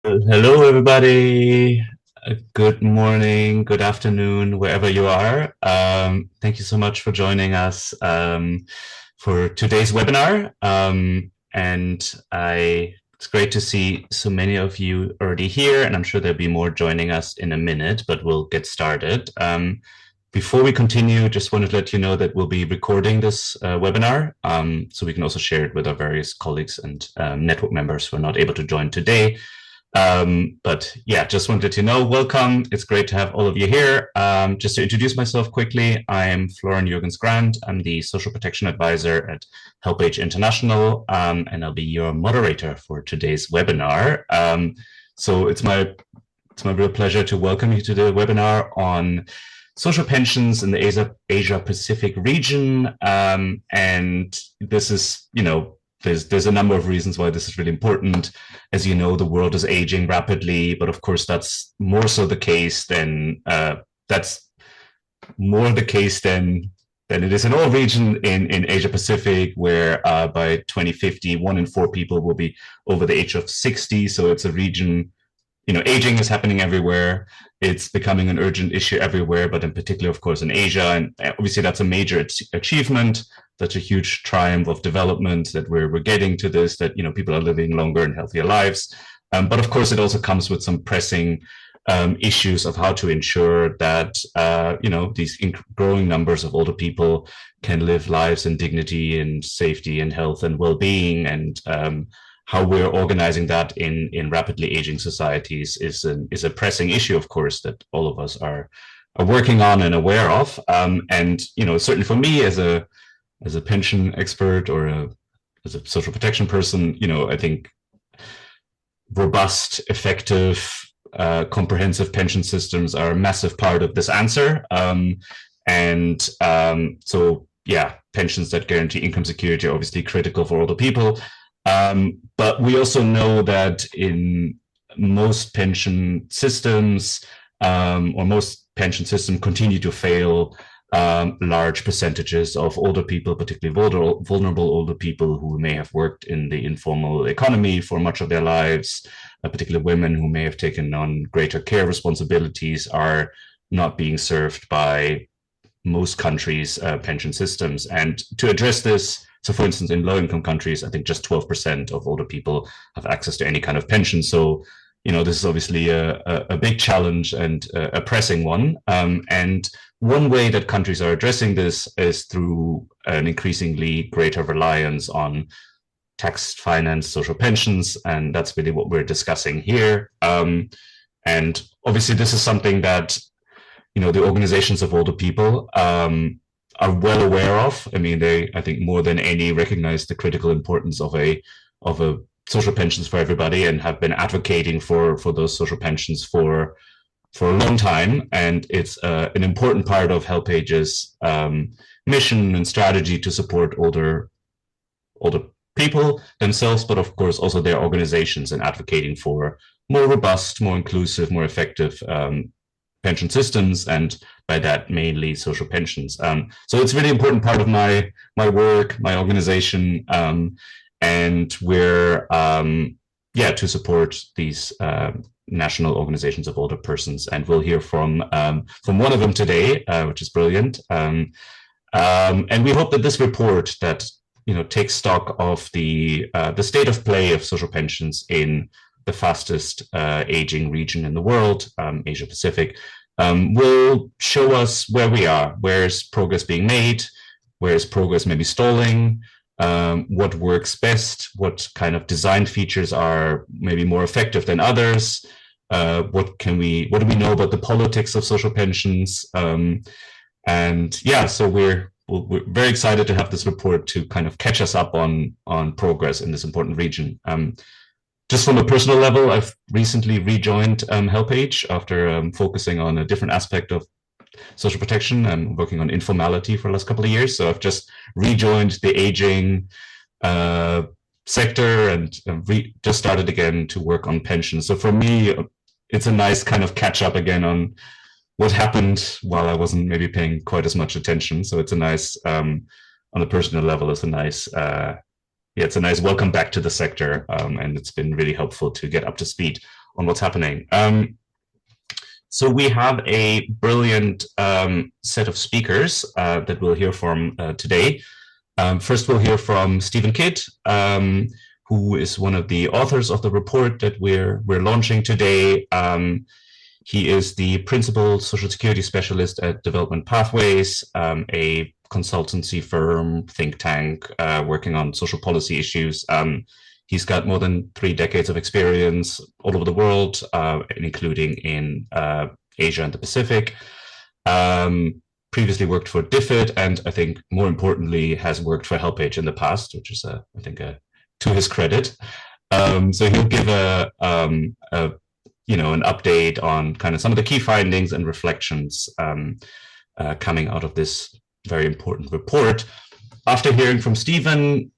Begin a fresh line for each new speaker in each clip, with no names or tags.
Hello, everybody. Good morning, good afternoon, wherever you are. Thank you so much for joining us for today's webinar. It's great to see so many of you already here, and I'm sure there'll be more joining us in a minute, but we'll get started. Before we continue, just wanted to let you know that we'll be recording this webinar, so we can also share it with our various colleagues and network members who are not able to join today. But yeah, just wanted to know, welcome. It's great to have all of you here. Just to introduce myself quickly, I am Florian Jürgens-Grant. I'm the Social Protection Advisor at HelpAge International, and I'll be your moderator for today's webinar. So it's my real pleasure to welcome you to the webinar on social pensions in the Asia Pacific region. And this is, there's a number of reasons why this is really important. As you know, the world is aging rapidly, but of course that's more so the case than that's more the case than it is in all regions in Asia Pacific, where by 2050, 1 in 4 people will be over the age of 60. So it's a region, aging is happening everywhere. It's becoming an urgent issue everywhere, but in particular, of course, in Asia. And obviously that's a major achievement. That's a huge triumph of development that we're getting to this, that, people are living longer and healthier lives. But of course, it also comes with some pressing issues of how to ensure that, these growing numbers of older people can live lives in dignity and safety and health and well-being, and how we're organizing that in rapidly aging societies is a pressing issue, of course, that all of us are working on and aware of. And certainly for me as a pension expert or as a social protection person, I think robust, effective, comprehensive pension systems are a massive part of this answer. So yeah, pensions that guarantee income security are obviously critical for older people. But we also know that in most pension systems, or most pension systems continue to fail. Large percentages of older people, particularly vulnerable older people who may have worked in the informal economy for much of their lives, particularly women who may have taken on greater care responsibilities, are not being served by most countries' pension systems. And to address this, so for instance, in low-income countries, I think just 12% of older people have access to any kind of pension. So this is obviously a big challenge and a pressing one. And one way that countries are addressing this is through an increasingly greater reliance on tax-financed social pensions, and that's really what we're discussing here. And obviously, this is something that the organizations of older people are well aware of. I mean, I think more than any, recognize the critical importance of a social pensions for everybody, and have been advocating for those social pensions for a long time. And it's an important part of HelpAge's mission and strategy to support older people themselves, but of course also their organizations, in advocating for more robust, more inclusive, more effective pension systems, and by that mainly social pensions. So it's a really important part of my work, my organization, and we're to support these national organizations of older persons. And we'll hear from one of them today, which is brilliant. And we hope that this report that takes stock of the state of play of social pensions in the fastest aging region in the world, Asia Pacific, will show us where we are, where's progress being made, where's progress maybe stalling, what works best, what kind of design features are maybe more effective than others, what do we know about the politics of social pensions, and yeah, so we're very excited to have this report to kind of catch us up on progress in this important region. Just from a personal level, I've recently rejoined HelpAge after focusing on a different aspect of social protection. I'm working on informality for the last couple of years. So I've just rejoined the aging sector and just started again to work on pensions. So for me, it's a nice kind of catch up again on what happened while I wasn't maybe paying quite as much attention. So it's a nice, on a personal level, it's a nice, it's a nice welcome back to the sector. And it's been really helpful to get up to speed what's happening. So we have a brilliant set of speakers that we'll hear from today. First, we'll hear from Stephen Kidd, who is one of the authors of the report that we're launching today. He is the principal social security specialist at Development Pathways, a consultancy firm, think tank, working on social policy issues. He's got more than 3 decades of experience all over the world, including in Asia and the Pacific. Previously worked for DFID, and I think more importantly has worked for HelpAge in the past, which is I think to his credit. So he'll give an update on kind of some of the key findings and reflections coming out of this very important report. After hearing from Stephen,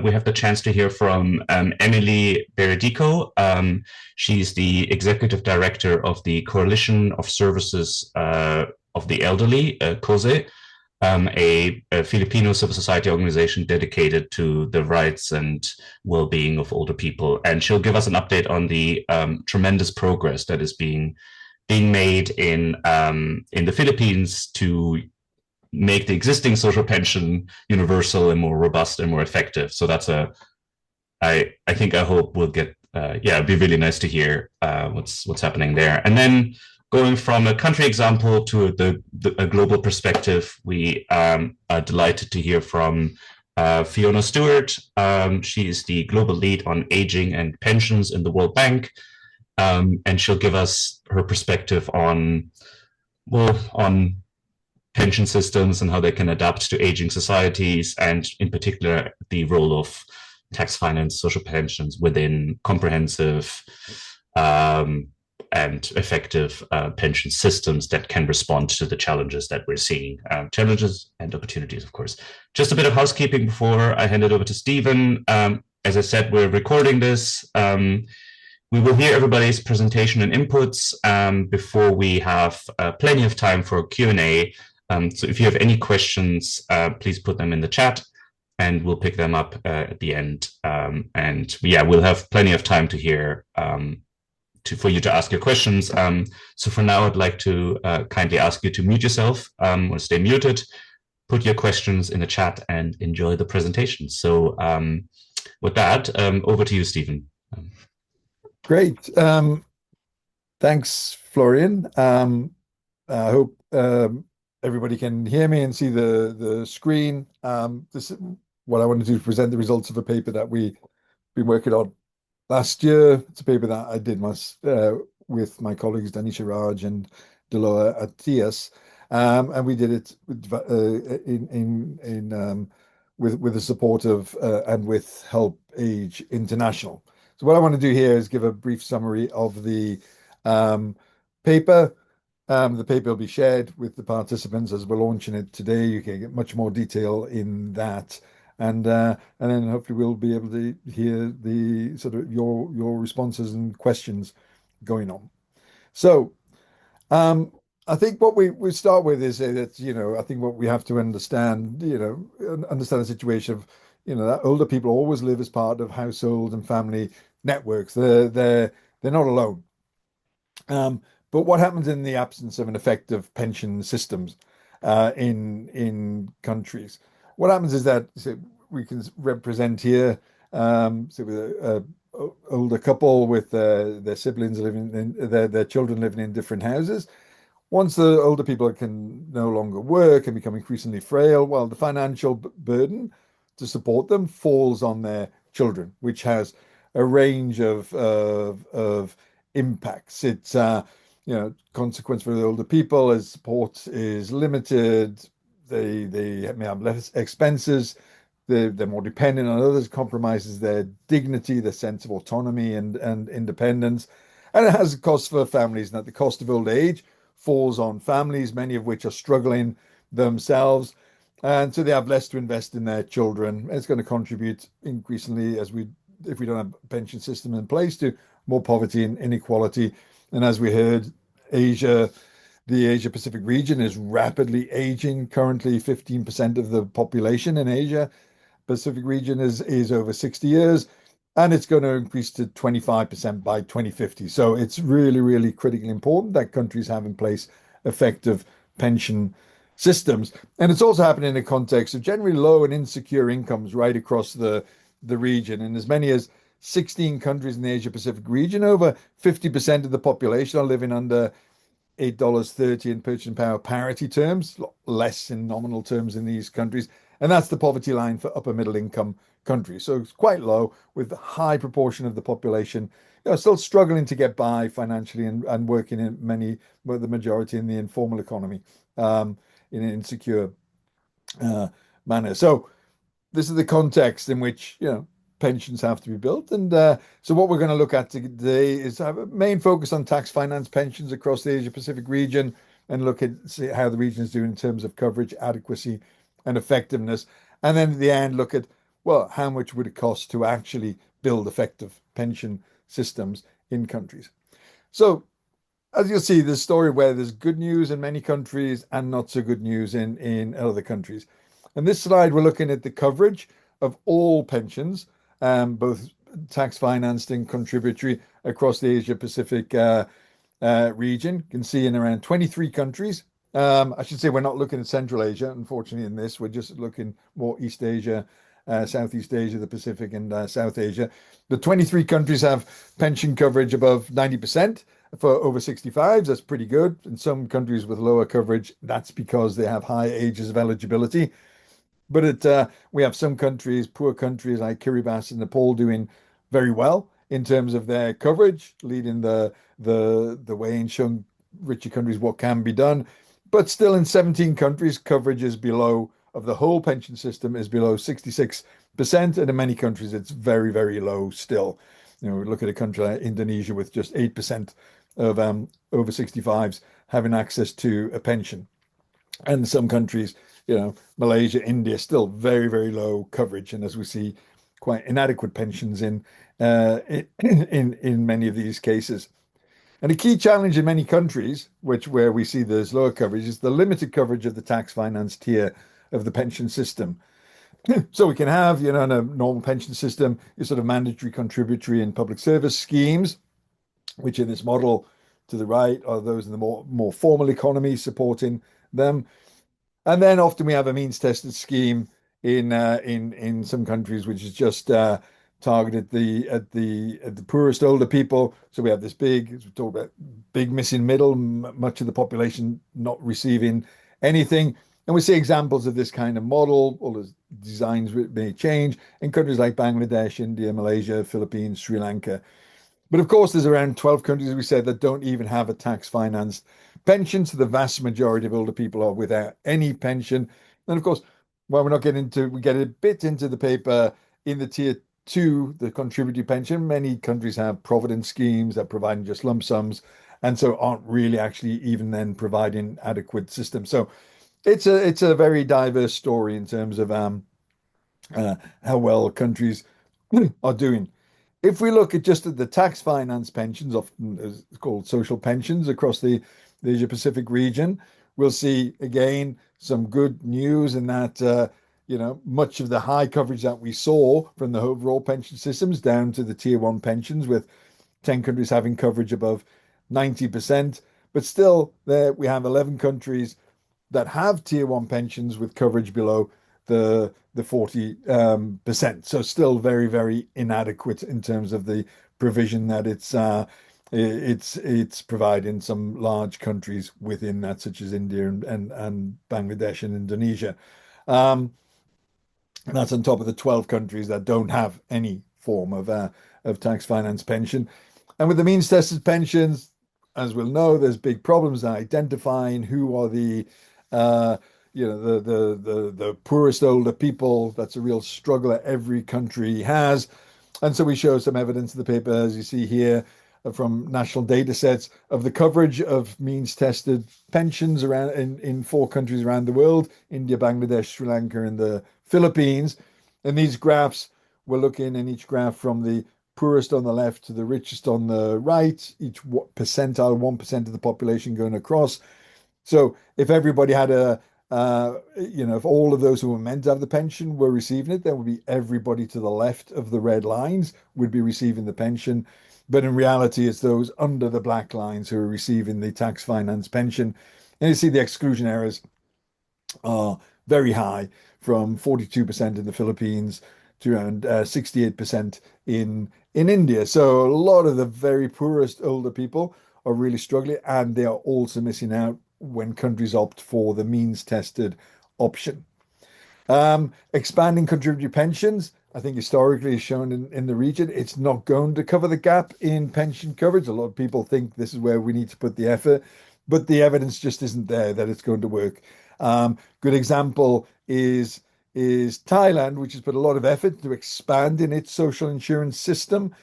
we have the chance to hear from Emily Beredico. She's the executive director of the Coalition of Services of the Elderly, COSE, a Filipino civil society organization dedicated to the rights and well-being of older people. And she'll give us an update on the tremendous progress that is being made in the Philippines to make the existing social pension universal and more robust and more effective. So that's I hope we'll get, it'd be really nice to hear what's happening there. And then going from a country example to a global perspective, we are delighted to hear from Fiona Stewart. She is the global lead on aging and pensions in the World Bank. And she'll give us her perspective on pension systems and how they can adapt to aging societies, and in particular, the role of tax finance social pensions within comprehensive and effective pension systems that can respond to the challenges that we're seeing, challenges and opportunities, of course. Just a bit of housekeeping before I hand it over to Stephen. As I said, we're recording this. We will hear everybody's presentation and inputs before we have plenty of time for Q&A. So if you have any questions, please put them in the chat and we'll pick them up at the end. And yeah, we'll have plenty of time to hear for you to ask your questions. So for now, I'd like to kindly ask you to mute yourself or stay muted, put your questions in the chat and enjoy the presentation. So with that, over to you, Stephen.
Great. Thanks, Florian. I hope everybody can hear me and see the screen. This is what I want to do, present the results of a paper that we've been working on last year. It's a paper that I did with my colleagues Danisha Raj and Deloa Atias, and we did it with the support of and with HelpAge International. So what I want to do here is give a brief summary of the paper. The paper will be shared with the participants as we're launching it today. You can get much more detail in that. And then hopefully we'll be able to hear the sort of your responses and questions going on. So I think what we start with is that, I think what we have to understand the situation of, that older people always live as part of household and family networks. They're not alone. But what happens in the absence of an effective pension systems in countries? What happens is that we can represent here with a older couple with their siblings living in their children living in different houses. Once the older people can no longer work and become increasingly frail, well, the financial burden to support them falls on their children, which has a range of impacts. It's consequence for the older people as support is limited. They may have less expenses. They're more dependent on others, compromises their dignity, their sense of autonomy and independence. And it has a cost for families, and that the cost of old age falls on families, many of which are struggling themselves. And so they have less to invest in their children. It's going to contribute increasingly, if we don't have a pension system in place, to more poverty and inequality. And as we heard, the Asia Pacific region is rapidly aging. Currently, 15% of the population in Asia Pacific region is over 60 years. and it's going to increase to 25% by 2050. So it's really, really critically important that countries have in place effective pension systems. And it's also happening in the context of generally low and insecure incomes right across the region. In as many as 16 countries in the Asia Pacific region, over 50% of the population are living under $8.30 in purchasing power parity terms, less in nominal terms in these countries. And that's the poverty line for upper middle income countries. So it's quite low, with a high proportion of the population still struggling to get by financially, and working in many, well, the majority in the informal economy, in an insecure uh, manner. So this is the context in which pensions have to be built. And so what we're going to look at today is have a main focus on tax finance pensions across the Asia Pacific region, and look at see how the region is doing in terms of coverage, adequacy, and effectiveness. And then at the end, look at, well, how much would it cost to actually build effective pension systems in countries. So as you'll see, there's a story where there's good news in many countries and not so good news in other countries. And this slide, we're looking at the coverage of all pensions, both tax financed and contributory, across the Asia Pacific region. You can see in around 23 countries. I should say we're not looking at Central Asia, unfortunately, in this. We're just looking more East Asia, Southeast Asia, the Pacific, and South Asia. The 23 countries have pension coverage above 90% for over 65s. That's pretty good. In some countries with lower coverage, that's because they have high ages of eligibility. But we have some countries, poor countries like Kiribati and Nepal, doing very well in terms of their coverage, leading the way and showing richer countries what can be done. But still, in 17 countries, coverage is below, of the whole pension system, is below 66%, and in many countries it's very, very low still. Look at a country like Indonesia with just 8% of over 65s having access to a pension. And some countries, Malaysia, India, still very, very low coverage, and as we see, quite inadequate pensions in many of these cases. And a key challenge in many countries, where we see there's lower coverage, is the limited coverage of the tax finance tier of the pension system. So we can have, in a normal pension system, your sort of mandatory, contributory, and public service schemes, which in this model to the right are those in the more formal economy supporting them. And then often we have a means tested scheme in some countries, which is just targeted at the poorest older people. So we have this big, as we talk about, big missing middle, much of the population not receiving anything. And we see examples of this kind of model, all the designs may change, in countries like Bangladesh, India, Malaysia, Philippines, Sri Lanka. But of course, there's around 12 countries, as we said, that don't even have a tax financed pension. So the vast majority of older people are without any pension. And of course, while we're not getting into, we get a bit into the paper in the tier two, the contributory pension. Many countries have provident schemes that provide just lump sums, and so aren't really actually even then providing adequate systems. So it's a very diverse story in terms of how well countries are doing. If we look at just at the tax finance pensions, often as called social pensions, across the Asia Pacific region, we'll see again some good news in that much of the high coverage that we saw from the overall pension systems down to the tier one pensions, with 10 countries having coverage above 90%. But still, there we have 11 countries that have tier one pensions with coverage below the 40%. So still very, very inadequate in terms of the provision that it's providing some large countries within that, such as India and Bangladesh and Indonesia. And that's on top of the 12 countries that don't have any form of tax finance pension. And with the means tested pensions, as we'll know, there's big problems in identifying who are uh, the poorest older people. That's a real struggle that every country has. And so we show some evidence in the paper, as you see here, from national data sets of the coverage of means tested pensions around in four countries around the world: India, Bangladesh, Sri Lanka, and the Philippines. And these graphs, we're looking in each graph from the poorest on the left to the richest on the right, each percentile, 1% of the population going across. So if everybody had if all of those who were meant to have the pension were receiving it, then would be everybody to the left of the red lines would be receiving the pension. But in reality, it's those under the black lines who are receiving the tax finance pension. And you see the exclusion errors are very high, from 42% in the Philippines to around 68% in India. So a lot of the very poorest older people are really struggling, and they are also missing out when countries opt for the means tested option. Expanding contributory pensions, I think historically is shown in the region, it's not going to cover the gap in pension coverage. A lot of people think this is where we need to put the effort, but the evidence just isn't there that it's going to work. Good example is Thailand, which has put a lot of effort to expand in its social insurance system.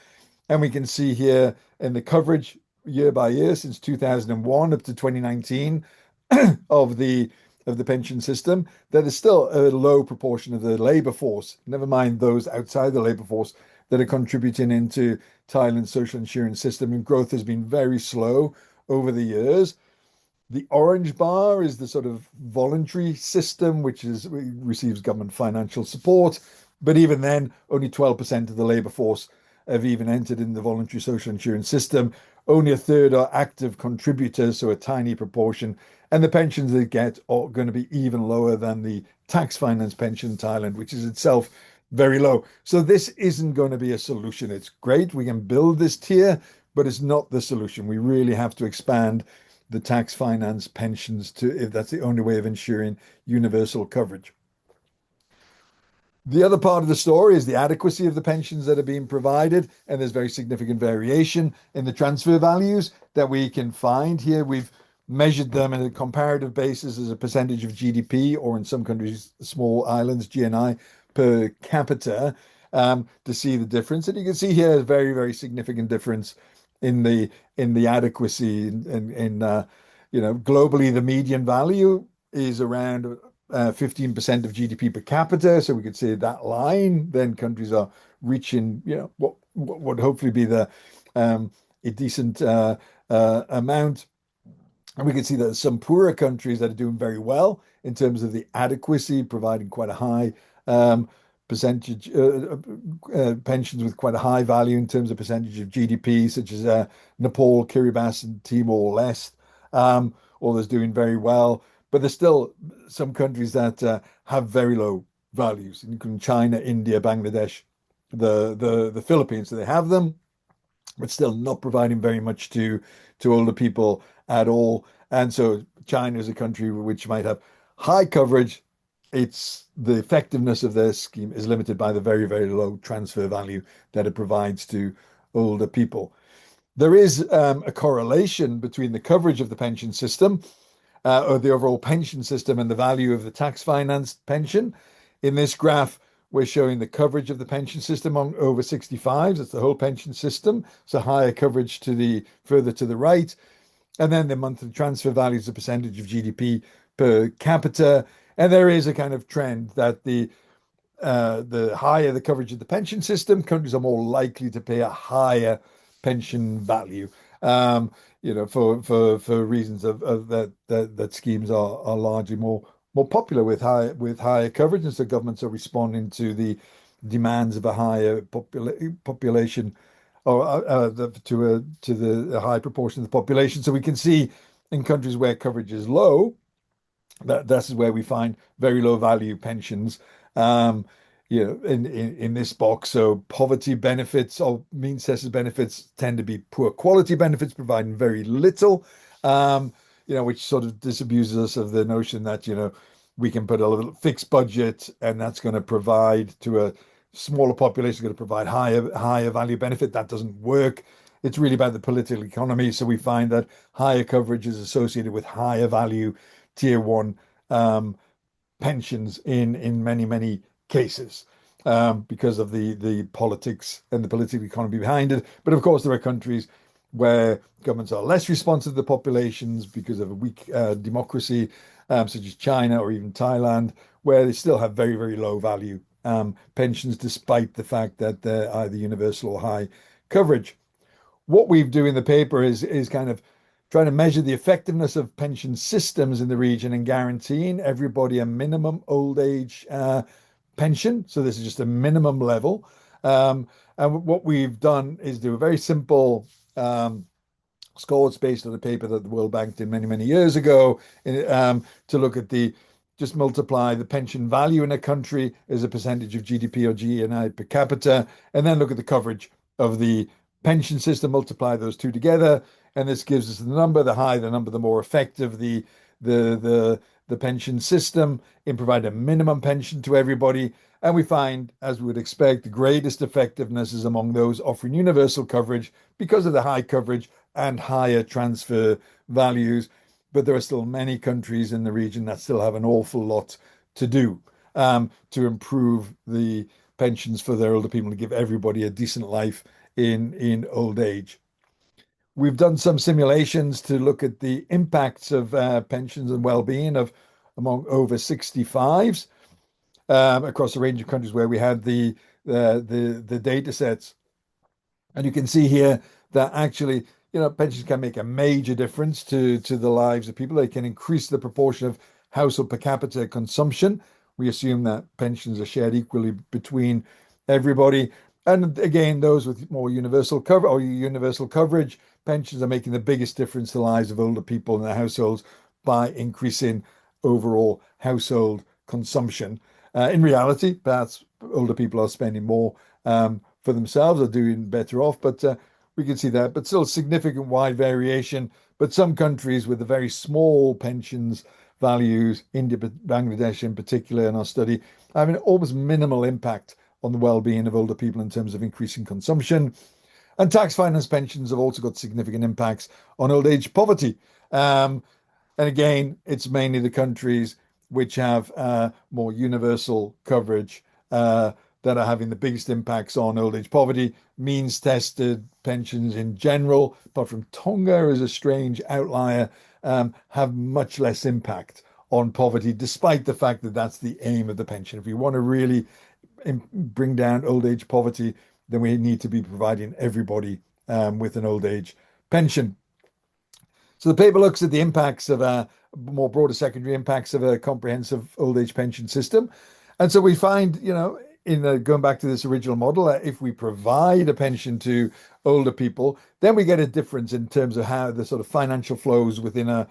And we can see here in the coverage year by year since 2001 up to 2019 of the pension system, that is still a low proportion of the labor force, never mind those outside the labor force, that are contributing into Thailand's social insurance system. And growth has been very slow over the years. The orange bar is the sort of voluntary system, which receives government financial support. But even then, only 12% of the labor force have even entered in the voluntary social insurance system. Only a third are active contributors, so a tiny proportion. And the pensions they get are going to be even lower than the tax finance pension in Thailand, which is itself very low. So this isn't going to be a solution. It's great. We can build this tier, but it's not the solution. We really have to expand the tax finance pensions to, if that's the only way of ensuring universal coverage. The other part of the story is the adequacy of the pensions that are being provided, and there's very significant variation in the transfer values that we can find here. We've measured them on a comparative basis as a percentage of GDP, or in some countries, small islands, GNI per capita, to see the difference. And you can see here a very, very significant difference in the adequacy. Globally, the median value is around 15% of GDP per capita. So we could say that line, then countries are reaching, what would hopefully be a decent amount. And we can see that some poorer countries that are doing very well in terms of the adequacy, providing quite a high percentage pensions with quite a high value in terms of percentage of GDP, such as Nepal, Kiribati, and Timor-Leste. All those doing very well. But there's still some countries that have very low values, including China, India, Bangladesh, the Philippines. So they have them, but still not providing very much to older people at all. And so China is a country which might have high coverage. It's the effectiveness of their scheme is limited by the very, very low transfer value that it provides to older people. There is a correlation between the coverage of the pension system or the overall pension system and the value of the tax financed pension. In this graph, we're showing the coverage of the pension system on over 65s. It's the whole pension system. So higher coverage further to the right. And then the monthly transfer value is a percentage of GDP per capita. And there is a kind of trend that the higher the coverage of the pension system, countries are more likely to pay a higher pension value. For reasons of that schemes are largely more popular with higher coverage, and so governments are responding to the demands of a higher population, or to the high proportion of the population. So we can see in countries where coverage is low, that's where we find very low value pensions. In this box. So poverty benefits or means tested benefits tend to be poor quality benefits, providing very little, which sort of disabuses us of the notion that, we can put a little fixed budget and that's going to provide to a smaller population, going to provide higher value benefit. That doesn't work. It's really about the political economy. So we find that higher coverage is associated with higher value tier one pensions in many, many cases, because of the politics and the political economy behind it. But of course, there are countries where governments are less responsive to the populations because of a weak democracy, such as China or even Thailand, where they still have very, very low value pensions, despite the fact that they're either universal or high coverage. What we do in the paper is kind of trying to measure the effectiveness of pension systems in the region and guaranteeing everybody a minimum old age pension. So this is just a minimum level. And what we've done is do a very simple scores based on a paper that the World Bank did many, many years ago to look at just multiply the pension value in a country as a percentage of GDP or GNI per capita, and then look at the coverage of the pension system, multiply those two together, and this gives us the number. The higher the number, the more effective the pension system in providing a minimum pension to everybody. And we find, as we would expect, the greatest effectiveness is among those offering universal coverage because of the high coverage and higher transfer values. But there are still many countries in the region that still have an awful lot to do to improve the pensions for their older people, to give everybody a decent life in old age. We've done some simulations to look at the impacts of pensions and well-being of among over 65s across a range of countries where we had the data sets. And you can see here that actually, pensions can make a major difference to the lives of people. They can increase the proportion of household per capita consumption. We assume that pensions are shared equally between everybody. And again, those with more universal cover or universal coverage, pensions are making the biggest difference to the lives of older people in their households by increasing overall household consumption. In reality, perhaps older people are spending more for themselves, are doing better off, but we can see that. But still, significant wide variation. But some countries with the very small pensions values, India, Bangladesh in particular, in our study, having almost minimal impact on the well-being of older people in terms of increasing consumption. And tax finance pensions have also got significant impacts on old age poverty. And again, it's mainly the countries which have more universal coverage that are having the biggest impacts on old age poverty. Means tested pensions in general, apart from Tonga as a strange outlier, have much less impact on poverty, despite the fact that that's the aim of the pension. If we want to really bring down old age poverty, then we need to be providing everybody with an old age pension. So the paper looks at the impacts of more broader secondary impacts of a comprehensive old age pension system. And so we find, going back to this original model, if we provide a pension to older people, then we get a difference in terms of how the sort of financial flows within a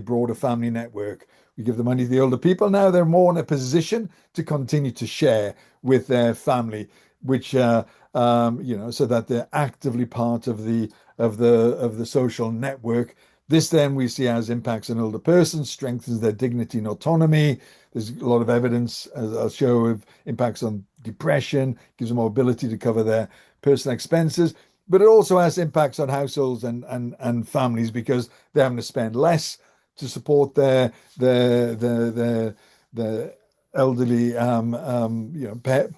broader family network. We give the money to the older people. Now they're more in a position to continue to share with their family, which so that they're actively part of the social network. This then we see has impacts on older persons, strengthens their dignity and autonomy. There's a lot of evidence, as I'll show, of impacts on depression, gives them more ability to cover their personal expenses, but it also has impacts on households and families because they're having to spend less to support their elderly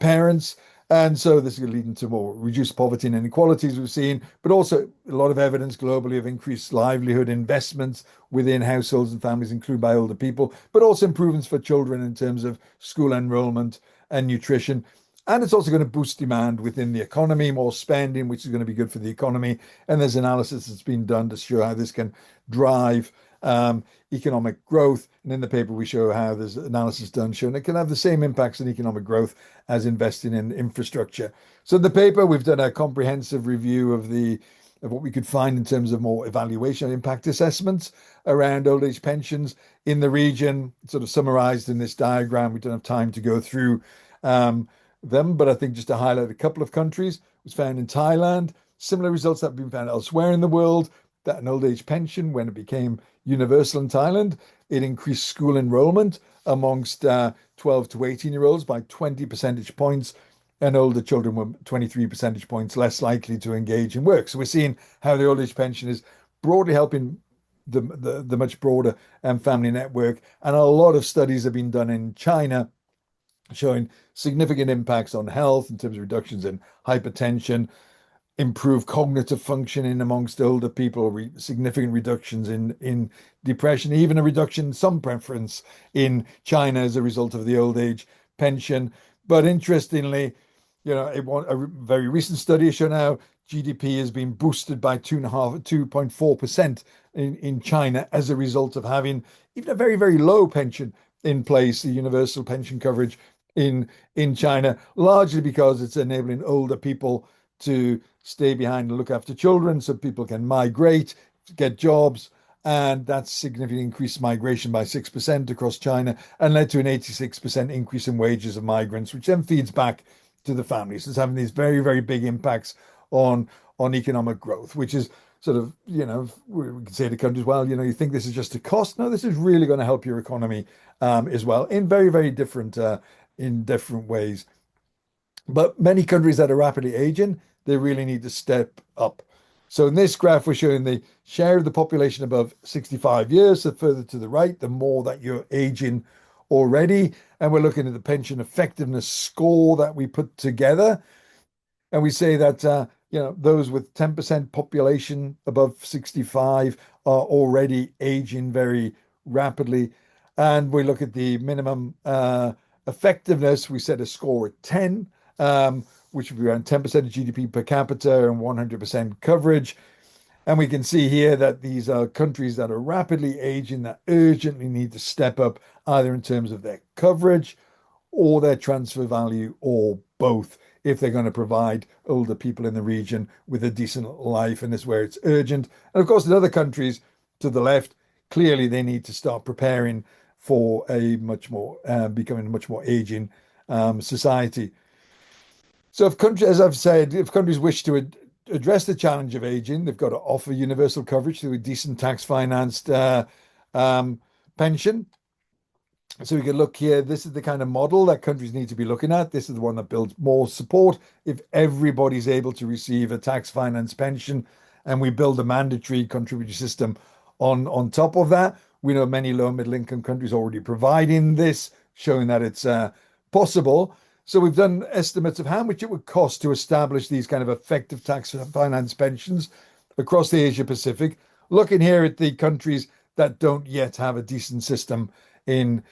parents. And so this is leading to more reduced poverty and inequalities we've seen, but also a lot of evidence globally of increased livelihood investments within households and families, included by older people, but also improvements for children in terms of school enrollment and nutrition. And it's also going to boost demand within the economy, more spending, which is going to be good for the economy. And there's analysis that's been done to show how this can drive economic growth. And in the paper, we show how there's analysis done showing it can have the same impacts on economic growth as investing in infrastructure. So in the paper, we've done a comprehensive review of what we could find in terms of more evaluation and impact assessments around old age pensions in the region, sort of summarized in this diagram. We don't have time to go through them, but I think just to highlight a couple of countries, was found in Thailand, similar results that have been found elsewhere in the world, that an old age pension, when it became universal in Thailand, it increased school enrollment amongst 12 to 18-year-olds by 20 percentage points, and older children were 23 percentage points less likely to engage in work. So we're seeing how the old age pension is broadly helping the much broader family network. And a lot of studies have been done in China showing significant impacts on health in terms of reductions in hypertension, improve cognitive functioning amongst older people, significant reductions in depression, even a reduction in some preference in China as a result of the old age pension. But interestingly, a very recent study has shown how GDP has been boosted by 2.4% in China as a result of having even a very, very low pension in place, the universal pension coverage in China, largely because it's enabling older people to stay behind and look after children so people can migrate, get jobs. And that's significantly increased migration by 6% across China and led to an 86% increase in wages of migrants, which then feeds back to the families. It's having these very, very big impacts on economic growth, which is sort of, we can say to countries, well, you think this is just a cost. No, this is really going to help your economy as well in very, very different in different ways. But many countries that are rapidly aging, they really need to step up. So in this graph, we're showing the share of the population above 65 years. So further to the right, the more that you're aging already. And we're looking at the pension effectiveness score that we put together. And we say that those with 10% population above 65 are already aging very rapidly. And we look at the minimum effectiveness. We set a score at 10, which would be around 10% of GDP per capita and 100% coverage. And we can see here that these are countries that are rapidly aging that urgently need to step up either in terms of their coverage or their transfer value or both if they're going to provide older people in the region with a decent life. And this is where it's urgent. And of course, in other countries to the left, clearly they need to start preparing for a much more becoming a much more aging society. So if countries, as I've said, if countries wish to address the challenge of aging, they've got to offer universal coverage through a decent tax financed pension. So we can look here. This is the kind of model that countries need to be looking at. This is the one that builds more support. If everybody's able to receive a tax finance pension and we build a mandatory contributory system on top of that, we know many low and middle income countries already providing this, showing that it's possible. So we've done estimates of how much it would cost to establish these kind of effective tax finance pensions across the Asia Pacific, looking here at the countries that don't yet have a decent system in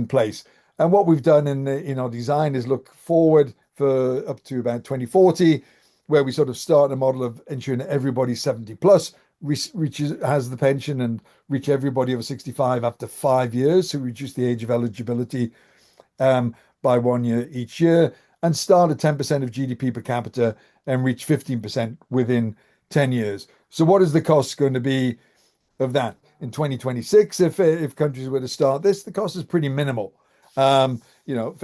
place. And what we've done in our design is look forward for up to about 2040, where we sort of start a model of ensuring that everybody 70 plus has the pension and reach everybody over 65 after 5 years. So reduce the age of eligibility by 1 year each year and start at 10% of GDP per capita and reach 15% within 10 years. So what is the cost going to be of that? In 2026, if countries were to start this, the cost is pretty minimal. For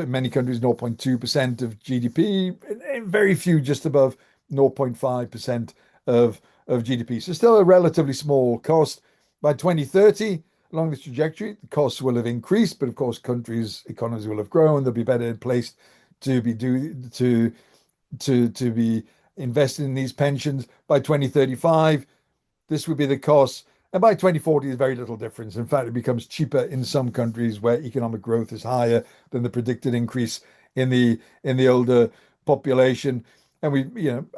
many countries, 0.2% of GDP, and very few just above 0.5% of GDP. So still a relatively small cost. By 2030, along this trajectory, the costs will have increased, but of course, countries' economies will have grown. They'll be better placed to be invested in these pensions. By 2035, this would be the cost. And by 2040, there's very little difference. In fact, it becomes cheaper in some countries where economic growth is higher than the predicted increase in the older population. And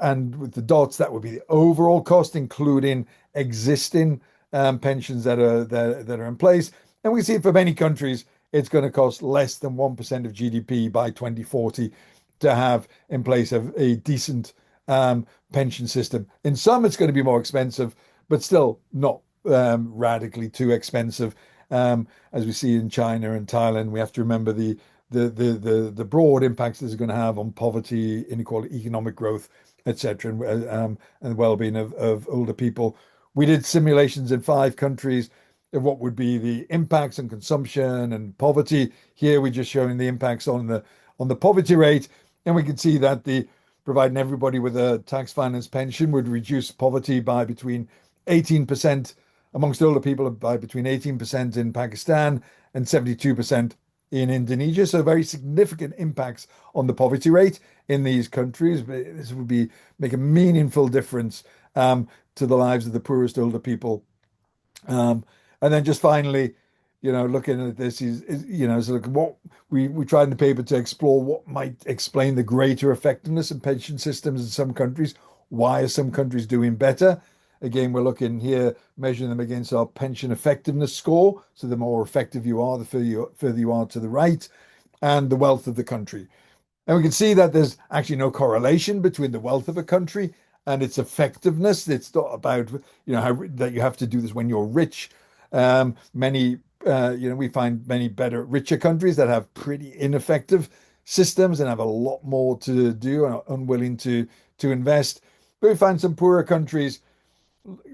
and with the dots, that would be the overall cost, including existing pensions that are in place. And we see for many countries, it's going to cost less than 1% of GDP by 2040 to have in place a decent pension system. In some, it's going to be more expensive, but still not radically too expensive, as we see in China and Thailand. We have to remember the broad impacts this is going to have on poverty, inequality, economic growth, etc., and the well-being of older people. We did simulations in 5 countries of what would be the impacts on consumption and poverty. Here we're just showing the impacts on the poverty rate, and we can see that providing everybody with a tax finance pension would reduce poverty by between 18% amongst older people, by between 18% in Pakistan and 72% in Indonesia. So very significant impacts on the poverty rate in these countries. This would make a meaningful difference to the lives of the poorest older people. And then just finally, looking at this so look what we tried in the paper to explore what might explain the greater effectiveness of pension systems in some countries. Why are some countries doing better? Again, we're looking here, measuring them against our pension effectiveness score. So the more effective you are, the further you are to the right, and the wealth of the country. And we can see that there's actually no correlation between the wealth of a country and its effectiveness. It's not about, how that you have to do this when you're rich. Many, we find many better, richer countries that have pretty ineffective systems and have a lot more to do and are unwilling to invest. But we find some poorer countries,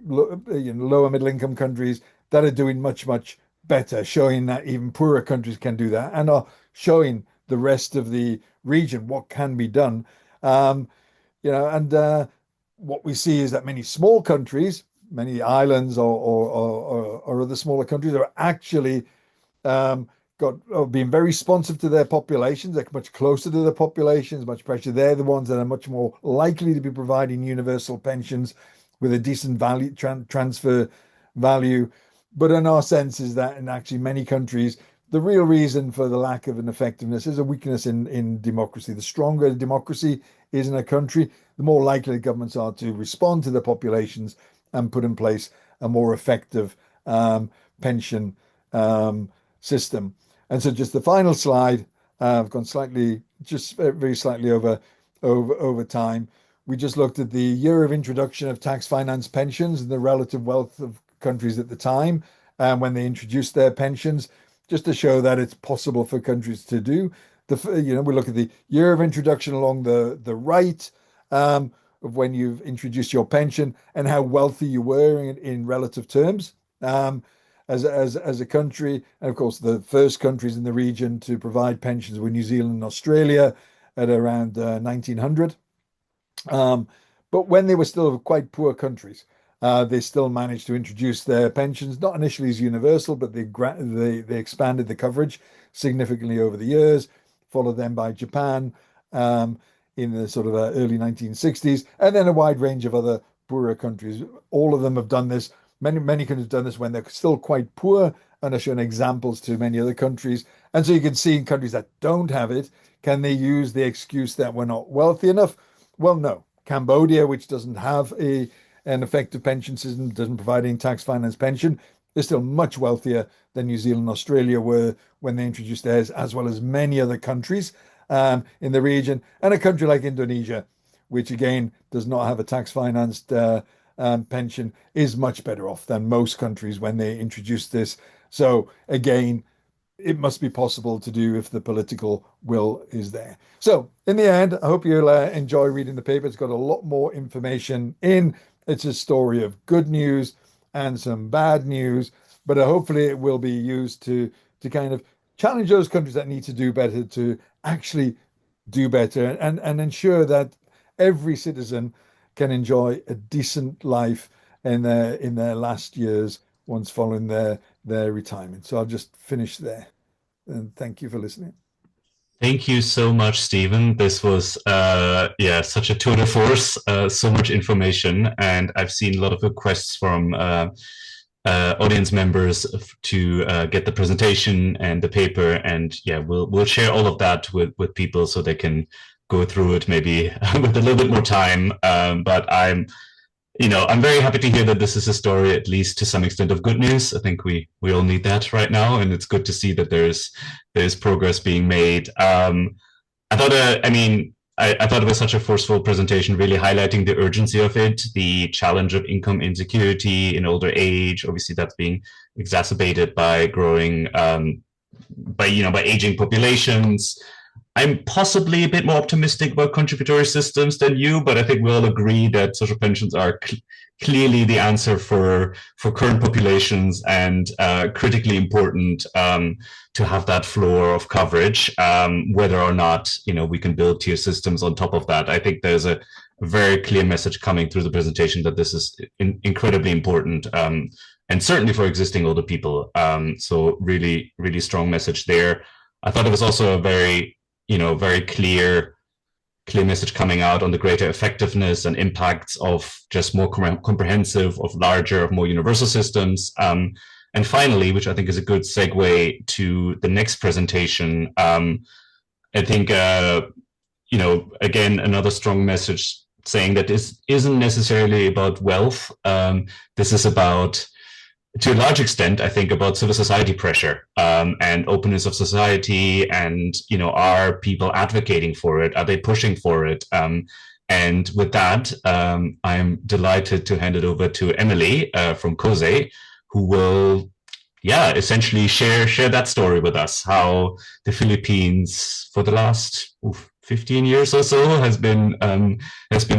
lower middle income countries that are doing much, much better, showing that even poorer countries can do that and are showing the rest of the region what can be done. Um, and what we see is that many small countries, many islands or other smaller countries are actually um, being very responsive to their populations. They're much closer to their populations, much pressure. They're the ones that are much more likely to be providing universal pensions with a decent value transfer value. But in our sense is that in actually many countries, the real reason for the lack of an effectiveness is a weakness in democracy. The stronger the democracy is in a country, the more likely the governments are to respond to the populations and put in place a more effective pension system. And so just the final slide, I've gone slightly, just very slightly over time. We just looked at the year of introduction of tax finance pensions and the relative wealth of countries at the time when they introduced their pensions, just to show that it's possible for countries to do. We look at the year of introduction along the right of when you've introduced your pension and how wealthy you were in relative terms. As a country. And of course, the first countries in the region to provide pensions were New Zealand and Australia at around 1900. But when they were still quite poor countries, they still managed to introduce their pensions, not initially as universal, but they expanded the coverage significantly over the years, followed then by Japan in the sort of early 1960s, and then a wide range of other poorer countries. All of them have done this. Many countries have done this when they're still quite poor and are shown examples to many other countries. And so you can see in countries that don't have it, can they use the excuse that we're not wealthy enough? Well, no. Cambodia, which doesn't have an effective pension system, doesn't provide any tax finance pension, is still much wealthier than New Zealand and Australia were when they introduced theirs, as well as many other countries in the region. And a country like Indonesia, which again does not have a tax financed pension, is much better off than most countries when they introduced this. So again, it must be possible to do if the political will is there. So in the end, I hope you'll enjoy reading the paper. It's got a lot more information in. It's a story of good news and some bad news, but hopefully it will be used to kind of challenge those countries that need to do better to actually do better and ensure that every citizen can enjoy a decent life in their last years once following their retirement. So I'll just finish there. And thank you for listening.
Thank you so much, Stephen. This was such a tour de force, so much information, and I've seen a lot of requests from audience members to get the presentation and the paper, and we'll share all of that with people so they can go through it maybe with a little bit more time. But I'm very happy to hear that this is a story, at least to some extent, of good news. I think we all need that right now, and it's good to see that there's progress being made. I thought it was such a forceful presentation, really highlighting the urgency of it, the challenge of income insecurity in older age. Obviously, that's being exacerbated by growing, by aging populations. I'm possibly a bit more optimistic about contributory systems than you, but I think we all agree that social pensions are clearly the answer for current populations and critically important to have that floor of coverage, whether or not we can build tier systems on top of that. I think there's a very clear message coming through the presentation that this is incredibly important, and certainly for existing older people. So really, really strong message there. I thought it was also a very clear message coming out on the greater effectiveness and impacts of just more comprehensive, of larger, of more universal systems. And finally, which I think is a good segue to the next presentation, I think, again, another strong message saying that this isn't necessarily about wealth. This is about, to a large extent, I think, about civil society pressure and openness of society, and are people advocating for it? Are they pushing for it? And with that, I'm delighted to hand it over to Emily from COSE, who will, yeah, essentially share that story with us. How the Philippines, for the last 15 years or so, has been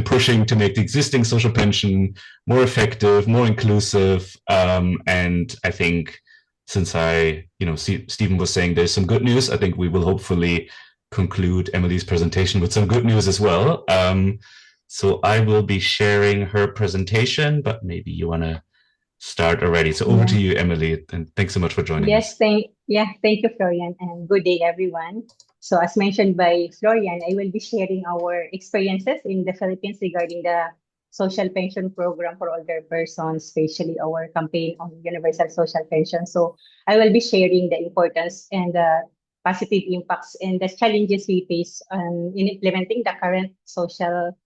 pushing to make the existing social pension more effective, more inclusive, and I think since Stephen was saying there's some good news, I think we will hopefully conclude Emily's presentation with some good news as well. So I will be sharing her presentation, but maybe you want to start already. So over to you, Emily, and thanks so much for joining us.
Thank you, Florian, and good day, everyone. So as mentioned by Florian, I will be sharing our experiences in the Philippines regarding the social pension program for older persons, especially our campaign on universal social pension. So I will be sharing the importance and the positive impacts and the challenges we face in implementing the current social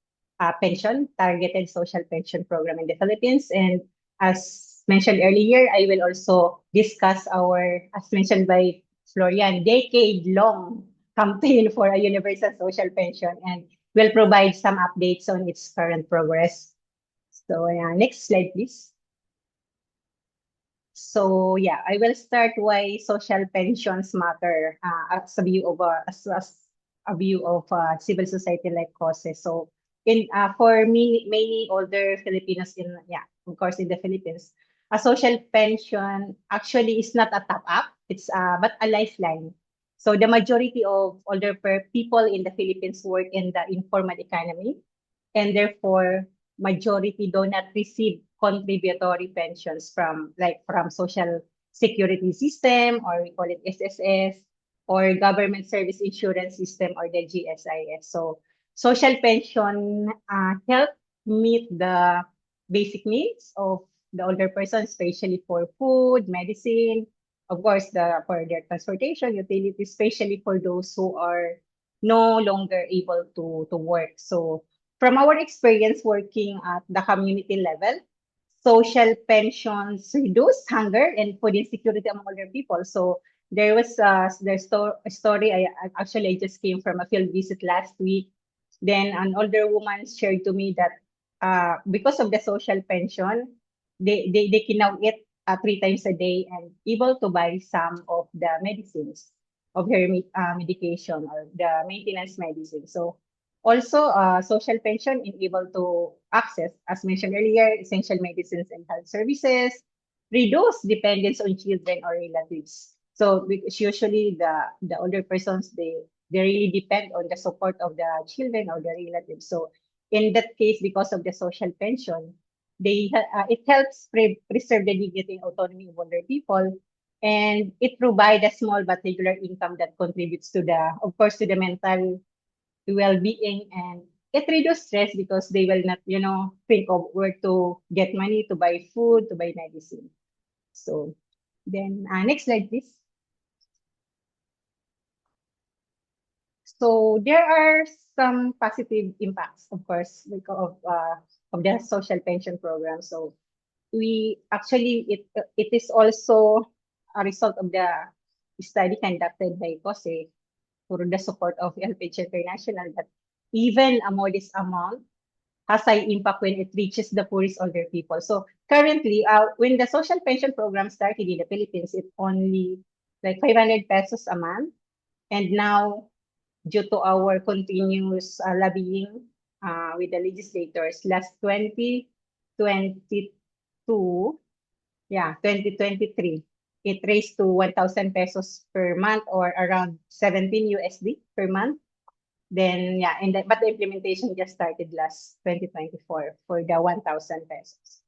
targeted social pension program in the Philippines. And as mentioned earlier, I will also discuss our, as mentioned by Florian, decade-long campaign for a universal social pension, and will provide some updates on its current progress. So next slide, please. So I will start why social pensions matter as a view of civil society like COSE. So for many older Filipinos of course in the Philippines, a social pension actually is not a top up, it's but a lifeline. So the majority of older people in the Philippines work in the informal economy, and therefore majority do not receive contributory pensions from social security system, or we call it SSS, or government service insurance system, or the GSIS. So social pension help meet the basic needs of the older person, especially for food, medicine, of course, for their transportation, utilities, especially for those who are no longer able to work. So from our experience working at the community level, social pensions reduce hunger and food insecurity among older people. So there was a story. I just came from a field visit last week. Then an older woman shared to me that because of the social pension, they can now eat 3 times a day and able to buy some of the medicines of her medication or the maintenance medicine. So also, social pension is able to access, as mentioned earlier, essential medicines and health services, reduce dependence on children or relatives. So because usually the older persons, they really depend on the support of the children or the relatives. So in that case, because of the social pension, it helps preserve the dignity and autonomy of older people, and it provides a small but regular income that contributes to of course, to the mental well-being, and it reduces stress because they will not, think of where to get money to buy food, to buy medicine. So then next slide, please. So there are some positive impacts, of course, because of the social pension program. So it is also a result of the study conducted by COSE through the support of HelpAge International, that even a modest amount has high impact when it reaches the poorest older people. So currently, when the social pension program started in the Philippines, it's only like 500 pesos a month. And now, due to our continuous lobbying with the legislators, last 2022, 2023, it raised to 1,000 pesos per month, or around 17 USD per month. Then but the implementation just started last 2024 for the 1,000 pesos.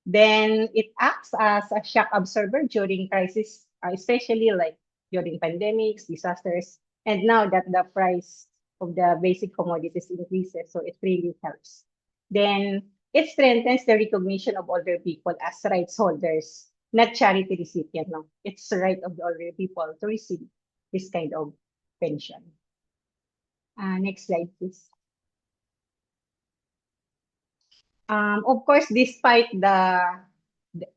Then it acts as a shock absorber during crisis, especially like during pandemics, disasters, and now that the price of the basic commodities increases, so it really helps. Then it strengthens the recognition of older people as rights holders, not charity recipient. No, it's the right of the older people to receive this kind of pension. Next slide, please. Of course, despite the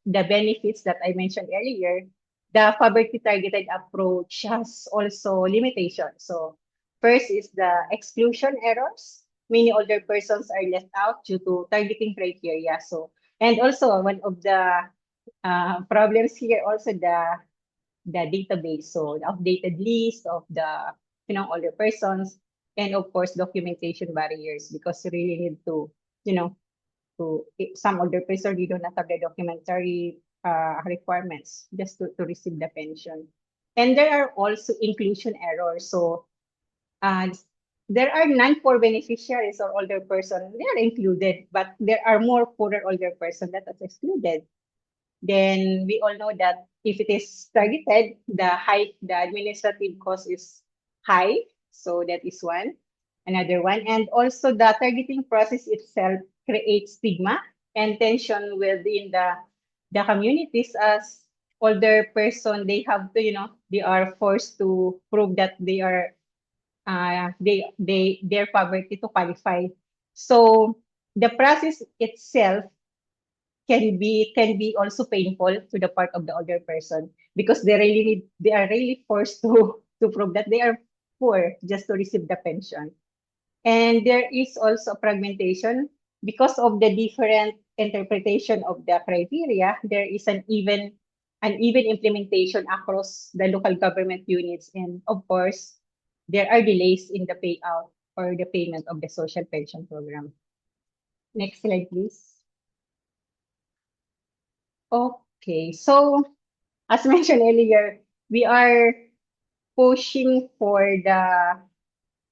benefits that I mentioned earlier, the poverty-targeted approach has also limitations. So first is the exclusion errors. many older persons are left out due to targeting criteria. So, and also one of the problems here also the database, so the updated list of the older persons, and of course documentation barriers, because you really need to you know some older person you do not have the documentary requirements just to receive the pension. And there are also inclusion errors. So there are non-poor beneficiaries or older person, they are included, but there are more poorer older person that is excluded. Then we all know that if it is targeted, the administrative cost is high. So that is another one. And also the targeting process itself creates stigma and tension within the communities, as older person, they have to, they are forced to prove that their poverty to qualify. So the process itself can be also painful to the part of the older person, because they are really forced to prove that they are poor just to receive the pension. And there is also fragmentation because of the different interpretation of the criteria. There is an even implementation across the local government units, and of course there are delays in the payout or the payment of the social pension program. Next slide, please. Okay, so as mentioned earlier, we are pushing for the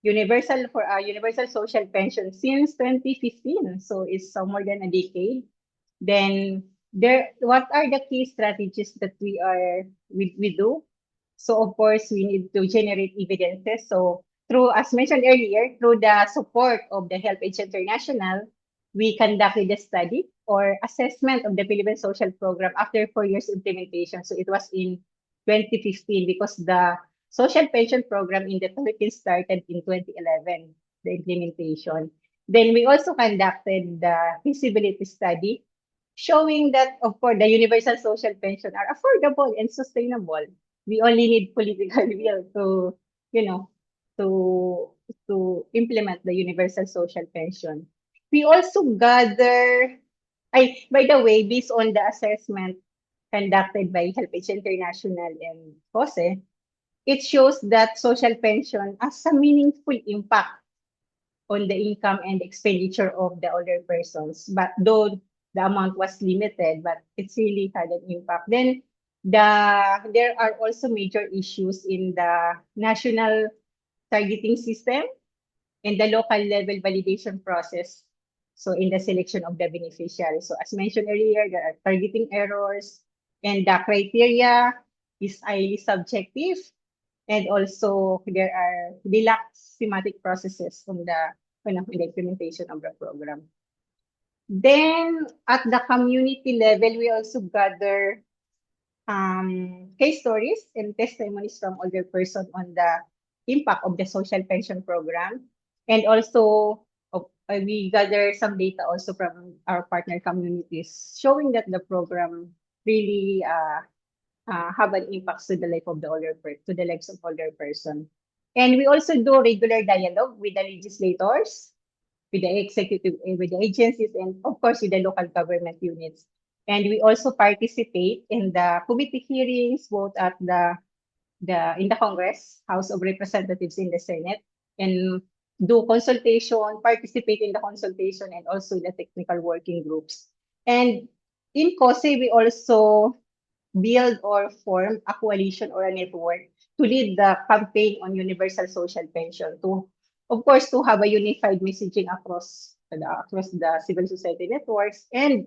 universal social pension since 2015. So it's more than a decade. Then what are the key strategies that we do? So of course we need to generate evidences. So through, as mentioned earlier, through the support of the HelpAge International, we conducted a study or assessment of the Philippine Social Program after 4 years implementation. So it was in 2015, because the social pension program in the Philippines started in 2011, the implementation. Then we also conducted the feasibility study showing that, of course, the universal social pension are affordable and sustainable. We only need political will you know, to implement the universal social pension. We also gather, by the way, based on the assessment conducted by HelpAge International and COSE, it shows that social pension has a meaningful impact on the income and expenditure of the older persons. But though the amount was limited, but it's really had an impact. Then there are also major issues in the national targeting system and the local level validation process. So in the selection of the beneficiary. So as mentioned earlier, there are targeting errors, and the criteria is highly subjective, and also there are they lack systematic processes on the implementation of the program. Then at the community level, we also gather case stories and testimonies from older person on the impact of the social pension program. And also we gather some data also from our partner communities showing that the program really have an impact to the life of to the lives of older person. And we also do regular dialogue with the legislators, with the executive, with the agencies, and of course with the local government units. And we also participate in the committee hearings, both at in the Congress, House of Representatives, in the Senate, and do consultation, participate in the consultation, and also in the technical working groups. And in COSE, we also build or form a coalition or a network to lead the campaign on universal social pension, to, of course, to have a unified messaging across the civil society networks. And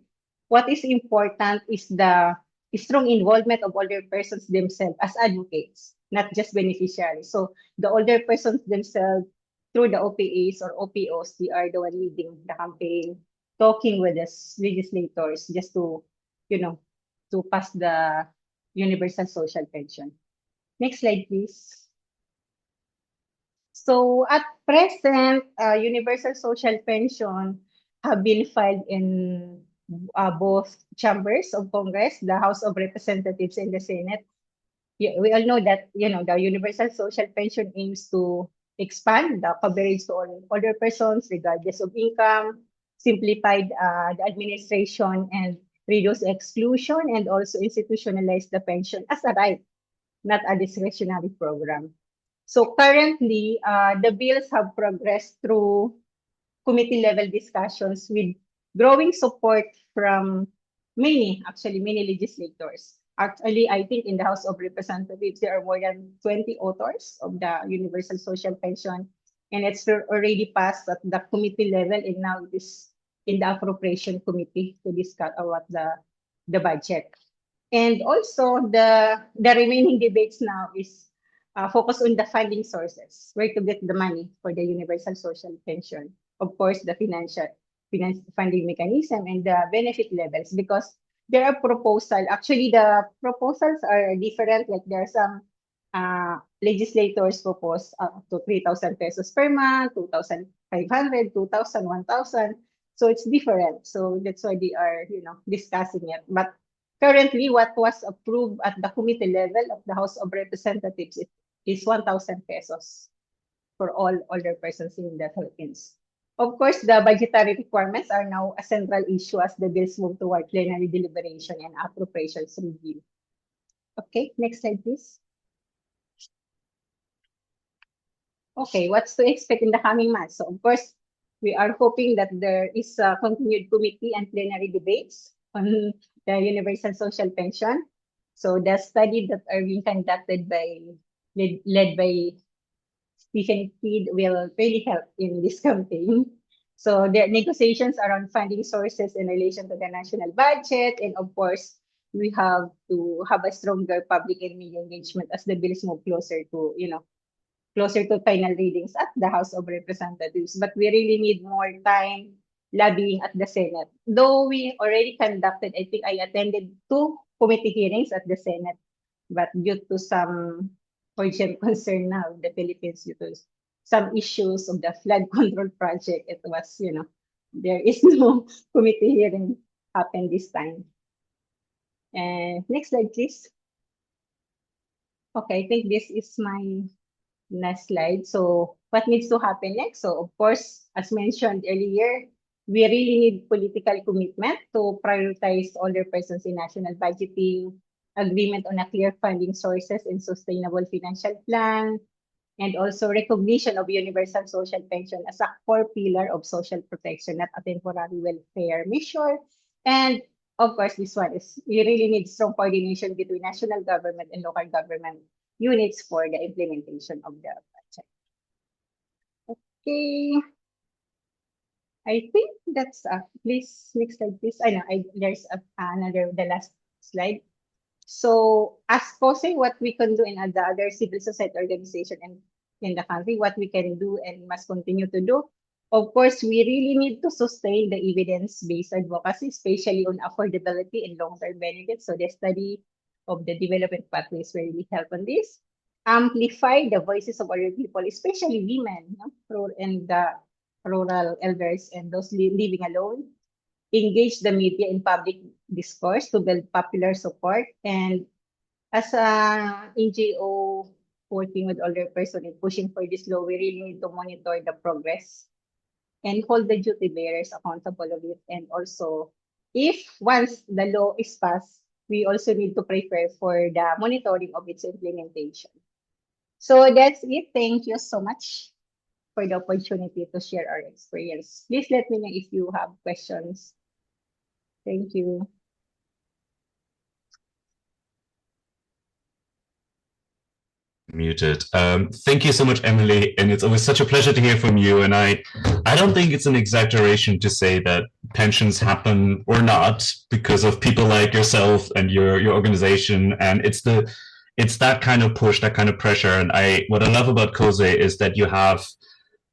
what is important is the strong involvement of older persons themselves as advocates, not just beneficiaries. So the older persons themselves, through the OPAs or OPOs, they are the one leading the campaign, talking with the legislators just to pass the universal social pension. Next slide, please. So at present, universal social pension have been filed in both chambers of Congress, the House of Representatives and the Senate. We all know that the universal social pension aims to expand the coverage to all older persons regardless of income, simplified the administration and reduce exclusion, and also institutionalize the pension as a right, not a discretionary program. So currently, the bills have progressed through committee level discussions with growing support from many legislators. Actually, I think in the House of Representatives, there are more than 20 authors of the Universal Social Pension, and it's already passed at the committee level, and now it is in the Appropriation Committee to discuss about the budget. And also, the remaining debates now is focused on the funding sources, where to get the money for the Universal Social Pension. Of course, the finance funding mechanism and the benefit levels, because there are proposals. Actually, the proposals are different. Like there are some legislators propose up to 3,000 pesos per month, 2,500, 2,000, 1,000. So it's different. So that's why they are, discussing it. But currently, what was approved at the committee level of the House of Representatives is 1,000 pesos for all older persons in the Philippines. Of course, the budgetary requirements are now a central issue as the bills move toward plenary deliberation and appropriations review. Okay, next slide, please. Okay, what's to expect in the coming months? So, of course, we are hoping that there is a continued committee and plenary debates on the Universal Social Pension. So the study that are being conducted led by Stephen Kidd will really help in this campaign. So the negotiations around funding sources in relation to the national budget, and of course, we have to have a stronger public and media engagement as the bills move closer to final readings at the House of Representatives. But we really need more time lobbying at the Senate. Though we already conducted, I think I attended 2 committee hearings at the Senate, but due to some urgent concern now in the Philippines due to some issues of the flood control project, it was, there is no committee hearing happen this time. And next slide, please. Okay, I think this is my last slide. So what needs to happen next? So of course, as mentioned earlier, we really need political commitment to prioritize older persons in national budgeting, agreement on a clear funding sources and sustainable financial plan, and also recognition of universal social pension as a core pillar of social protection, not a temporary welfare measure. And of course, this one is we really need strong coordination between national government and local government units for the implementation of the budget. Okay. I think that's please next slide, please. I know there's the last slide. So as posing what we can do in the other civil society organization and in the country, what we can do and must continue to do. Of course, we really need to sustain the evidence-based advocacy, especially on affordability and long-term benefits. So the study of the development pathways will really help on this. Amplify the voices of other people, especially women, and the rural elders and those living alone. Engage the media in public discourse to build popular support. And as a NGO working with older person and pushing for this law, we really need to monitor the progress and hold the duty bearers accountable of it. And also, if once the law is passed, we also need to prepare for the monitoring of its implementation. So that's it. Thank you so much for the opportunity to share our experience. Please let me know if you have questions. Thank you.
Muted. Thank you so much, Emily, and it's always such a pleasure to hear from you. And I don't think it's an exaggeration to say that pensions happen or not because of people like yourself and your organization, and it's that kind of push, that kind of pressure. And what I love about COSE is that you have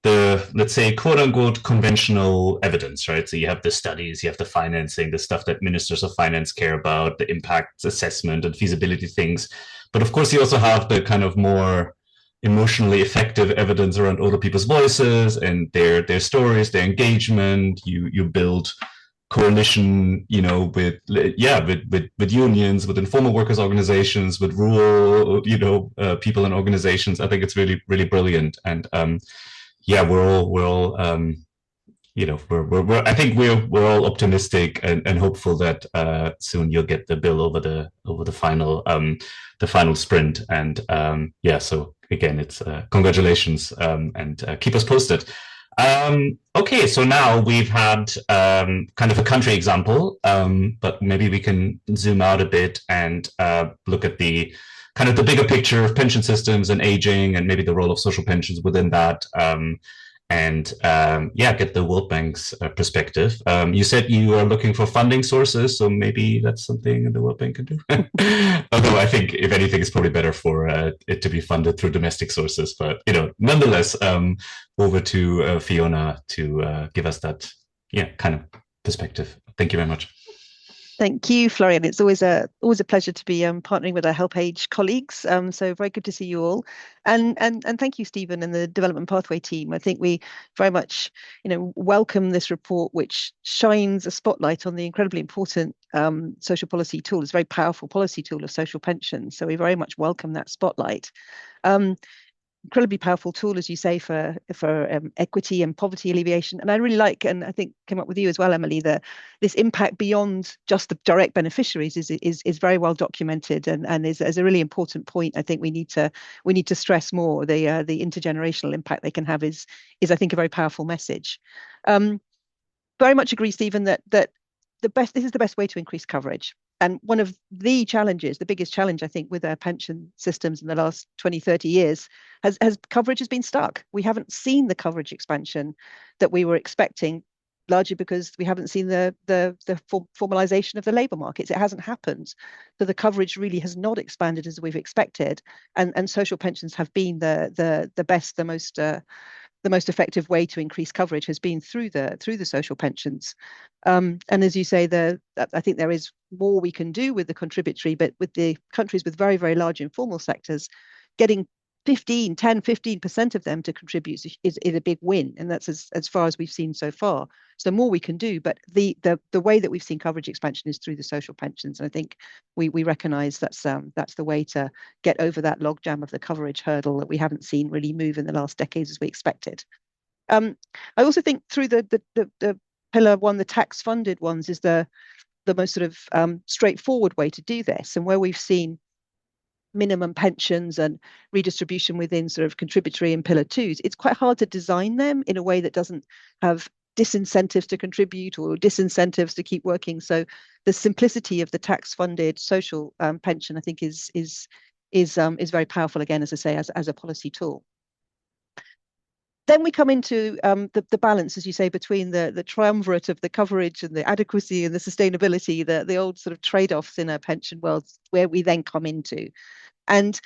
the, let's say, quote unquote, conventional evidence, right? So you have the studies, you have the financing, the stuff that ministers of finance care about, the impact assessment and feasibility things. But of course, you also have the kind of more emotionally effective evidence around older people's voices and their stories, their engagement. You build coalition, with unions, with informal workers organizations, with rural, people and organizations. I think it's really, really brilliant. And we're all I think we're all optimistic and hopeful that soon you'll get the bill over the final sprint. And so again, it's congratulations, and keep us posted. Okay, so now we've had kind of a country example, but maybe we can zoom out a bit and look at the kind of the bigger picture of pension systems and aging, and maybe the role of social pensions within that. Get the World Bank's perspective. You said you are looking for funding sources, so maybe that's something the World Bank can do. Although I think, if anything, it's probably better for it to be funded through domestic sources. But nonetheless, over to Fiona to give us that kind of perspective. Thank you very much.
Thank you, Florian. It's always a pleasure to be partnering with our HelpAge colleagues. So very good to see you all, and thank you, Stephen, and the Development Pathway team. I think we very much welcome this report, which shines a spotlight on the incredibly important social policy tool. It's a very powerful policy tool of social pensions. So we very much welcome that spotlight. Incredibly powerful tool, as you say, for equity and poverty alleviation. And I really like, and I think came up with you as well, Emily, that this impact beyond just the direct beneficiaries is very well documented, and is a really important point. I think we need to stress more the intergenerational impact they can have is I think a very powerful message. Very much agree, Stephen, that this is the best way to increase coverage. And one of the challenges, the biggest challenge, I think, with our pension systems in the last 20, 30 years has coverage has been stuck. We haven't seen the coverage expansion that we were expecting, largely because we haven't seen the formalization of the labour markets. It hasn't happened. So the coverage really has not expanded as we've expected. And social pensions have been the best, the most effective way to increase coverage has been through the social pensions. And as you say, I think there is more we can do with the contributory, but with the countries with very, very large informal sectors, getting 10-15% of them to contribute is a big win, and that's as far as we've seen so far. So more we can do, but the way that we've seen coverage expansion is through the social pensions, and I think we recognise that's the way to get over that logjam of the coverage hurdle that we haven't seen really move in the last decades as we expected. I also think through the pillar one, the tax funded ones, is the most sort of straightforward way to do this, and where we've seen minimum pensions and redistribution within sort of contributory and pillar twos, it's quite hard to design them in a way that doesn't have disincentives to contribute or disincentives to keep working. So the simplicity of the tax funded social pension, I think, is very powerful, again, as I say, as a policy tool. Then we come into the balance, as you say, between the triumvirate of the coverage and the adequacy and the sustainability, the old sort of trade-offs in a pension world, where we then come into. And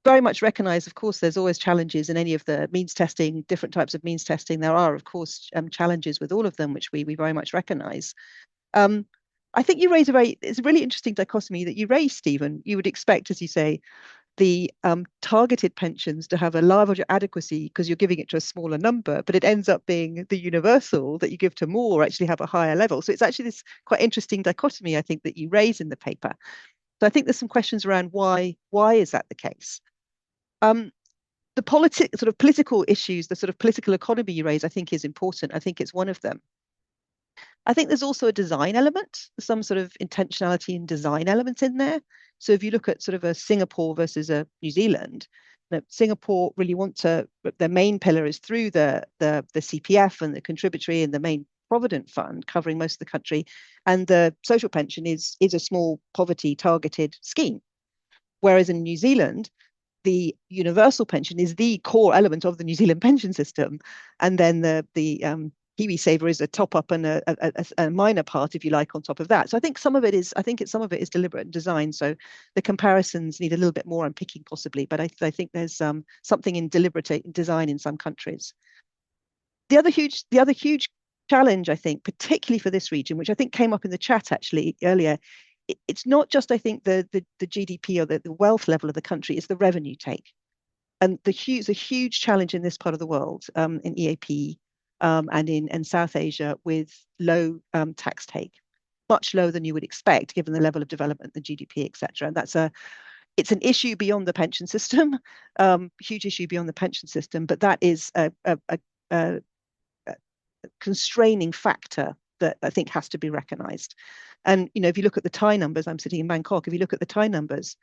very much recognise, of course, there's always challenges in any of the means testing, different types of means testing. There are, of course, challenges with all of them, which we very much recognise. I think you raise it's a really interesting dichotomy that you raise, Stephen. You would expect, as you say, the targeted pensions to have a larger adequacy because you're giving it to a smaller number, but it ends up being the universal that you give to more actually have a higher level. So it's actually this quite interesting dichotomy, I think, that you raise in the paper. So I think there's some questions around why is that the case? The political issues, the sort of political economy you raise, I think is important. I think it's one of them. I think there's also a design element, some sort of intentionality and design elements in there. So if you look at sort of a Singapore versus a New Zealand, Singapore really their main pillar is through the CPF and the contributory and the main provident fund covering most of the country, and the social pension is a small poverty targeted scheme. Whereas in New Zealand, the universal pension is the core element of the New Zealand pension system, and then the KiwiSaver is a top up and a minor part, if you like, on top of that. So I think some of it is deliberate and designed. So the comparisons need a little bit more unpicking possibly, but I think there's something in deliberate design in some countries. The other huge challenge, I think, particularly for this region, which I think came up in the chat actually earlier, it's not just, I think, the GDP or the wealth level of the country, it's the revenue take. And a huge challenge in this part of the world, in EAP, and in South Asia with low tax take, much lower than you would expect given the level of development, the GDP, etc. And it's an issue beyond the pension system, huge issue beyond the pension system, but that is a constraining factor that I think has to be recognized. And, if you look at the Thai numbers, I'm sitting in Bangkok, if you look at the Thai numbers,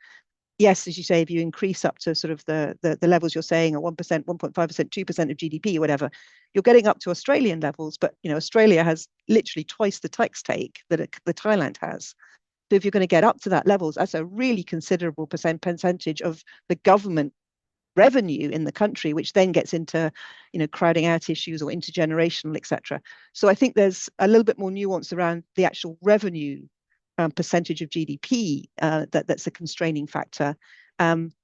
yes, as you say, if you increase up to sort of the levels you're saying are 1%, 1.5%, 2% of GDP, or whatever, you're getting up to Australian levels. But, Australia has literally twice the tax take that Thailand has. So if you're going to get up to that levels, that's a really considerable percentage of the government revenue in the country, which then gets into, crowding out issues or intergenerational, etc. So I think there's a little bit more nuance around the actual revenue percentage of GDP that's a constraining factor.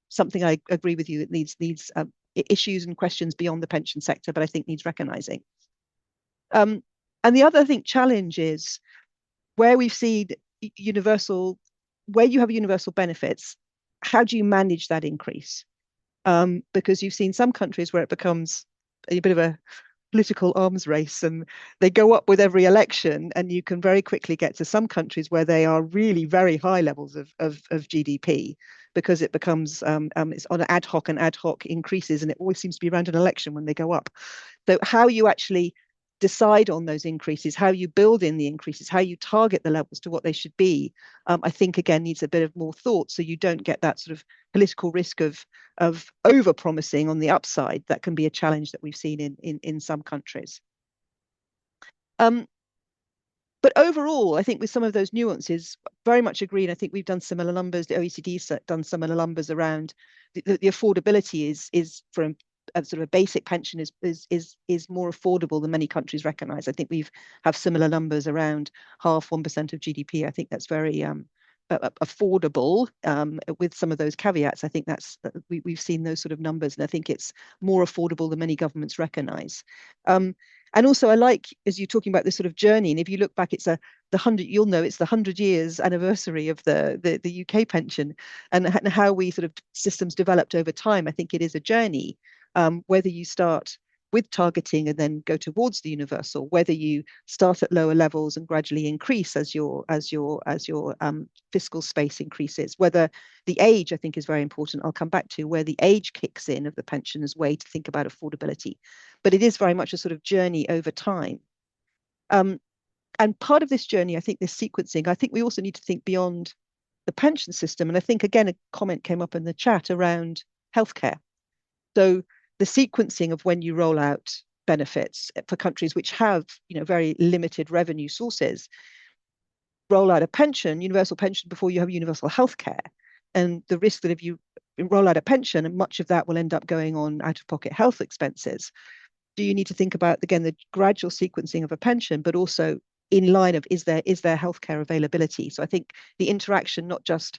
Something I agree with you, it needs issues and questions beyond the pension sector, but I think needs recognizing. And the other, I think, challenge is where we've seen where you have universal benefits, how do you manage that increase? Because you've seen some countries where it becomes a bit of a political arms race and they go up with every election, and you can very quickly get to some countries where they are really very high levels of GDP because it becomes it's on ad hoc increases, and it always seems to be around an election when they go up. So how you actually decide on those increases, how you build in the increases, how you target the levels to what they should be, I think again needs a bit of more thought, so you don't get that sort of political risk of over promising on the upside. That can be a challenge that we've seen in some countries. But overall, I think with some of those nuances, very much agree. And I think we've done similar numbers. The OECD's done similar numbers around the affordability is for a sort of a basic pension is more affordable than many countries recognize. I think we've have similar numbers around 1% of GDP. I think that's very affordable with some of those caveats. I think that's we've seen those sort of numbers, and I think it's more affordable than many governments recognize. And also, I like, as you're talking about this sort of journey, and if you look back, it's you'll know it's the 100 years anniversary of the UK pension, and how we sort of systems developed over time. I think it is a journey. Whether you start with targeting and then go towards the universal, whether you start at lower levels and gradually increase as your fiscal space increases, whether the age, I think, is very important. I'll come back to where the age kicks in of the pension as a way to think about affordability. But it is very much a sort of journey over time. And part of this journey, I think this sequencing, I think we also need to think beyond the pension system. And I think, again, a comment came up in the chat around healthcare. So the sequencing of when you roll out benefits for countries which have, very limited revenue sources, roll out a pension, universal pension, before you have universal healthcare. And the risk that if you roll out a pension, and much of that will end up going on out-of-pocket health expenses, do you need to think about, again, the gradual sequencing of a pension, but also in line of is there healthcare availability? So I think the interaction, not just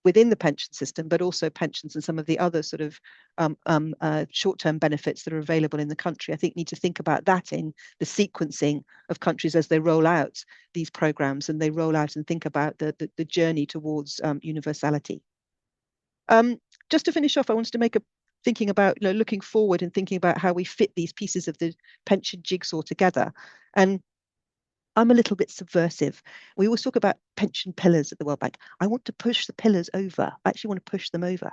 within the pension system, but also pensions and some of the other sort of short-term benefits that are available in the country, I think need to think about that in the sequencing of countries as they roll out these programs and they roll out and think about the journey towards universality. Just to finish off, I wanted to make thinking about looking forward and thinking about how we fit these pieces of the pension jigsaw together. And I'm a little bit subversive. We always talk about pension pillars at the World Bank. I want to push the pillars over. I actually want to push them over,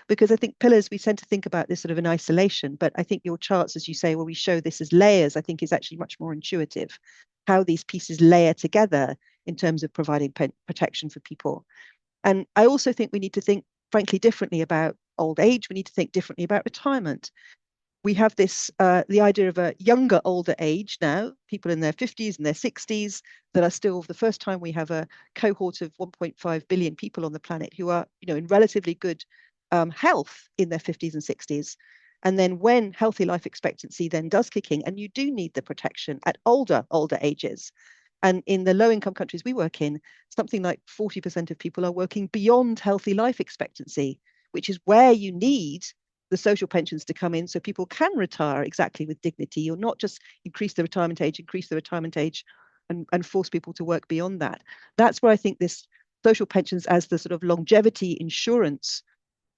because I think pillars, we tend to think about this sort of in isolation, but I think your charts, as you say, where we show this as layers, I think is actually much more intuitive, how these pieces layer together in terms of providing protection for people. And I also think we need to think, frankly, differently about old age. We need to think differently about retirement. We have this, the idea of a younger, older age now, people in their 50s and their 60s that are still, the first time we have a cohort of 1.5 billion people on the planet who are, in relatively good health in their 50s and 60s. And then when healthy life expectancy then does kick in, and you do need the protection at older ages. And in the low-income countries we work in, something like 40% of people are working beyond healthy life expectancy, which is where you need the social pensions to come in so people can retire exactly with dignity, or not just increase the retirement age and force people to work beyond that. That's where I think this social pensions as the sort of longevity insurance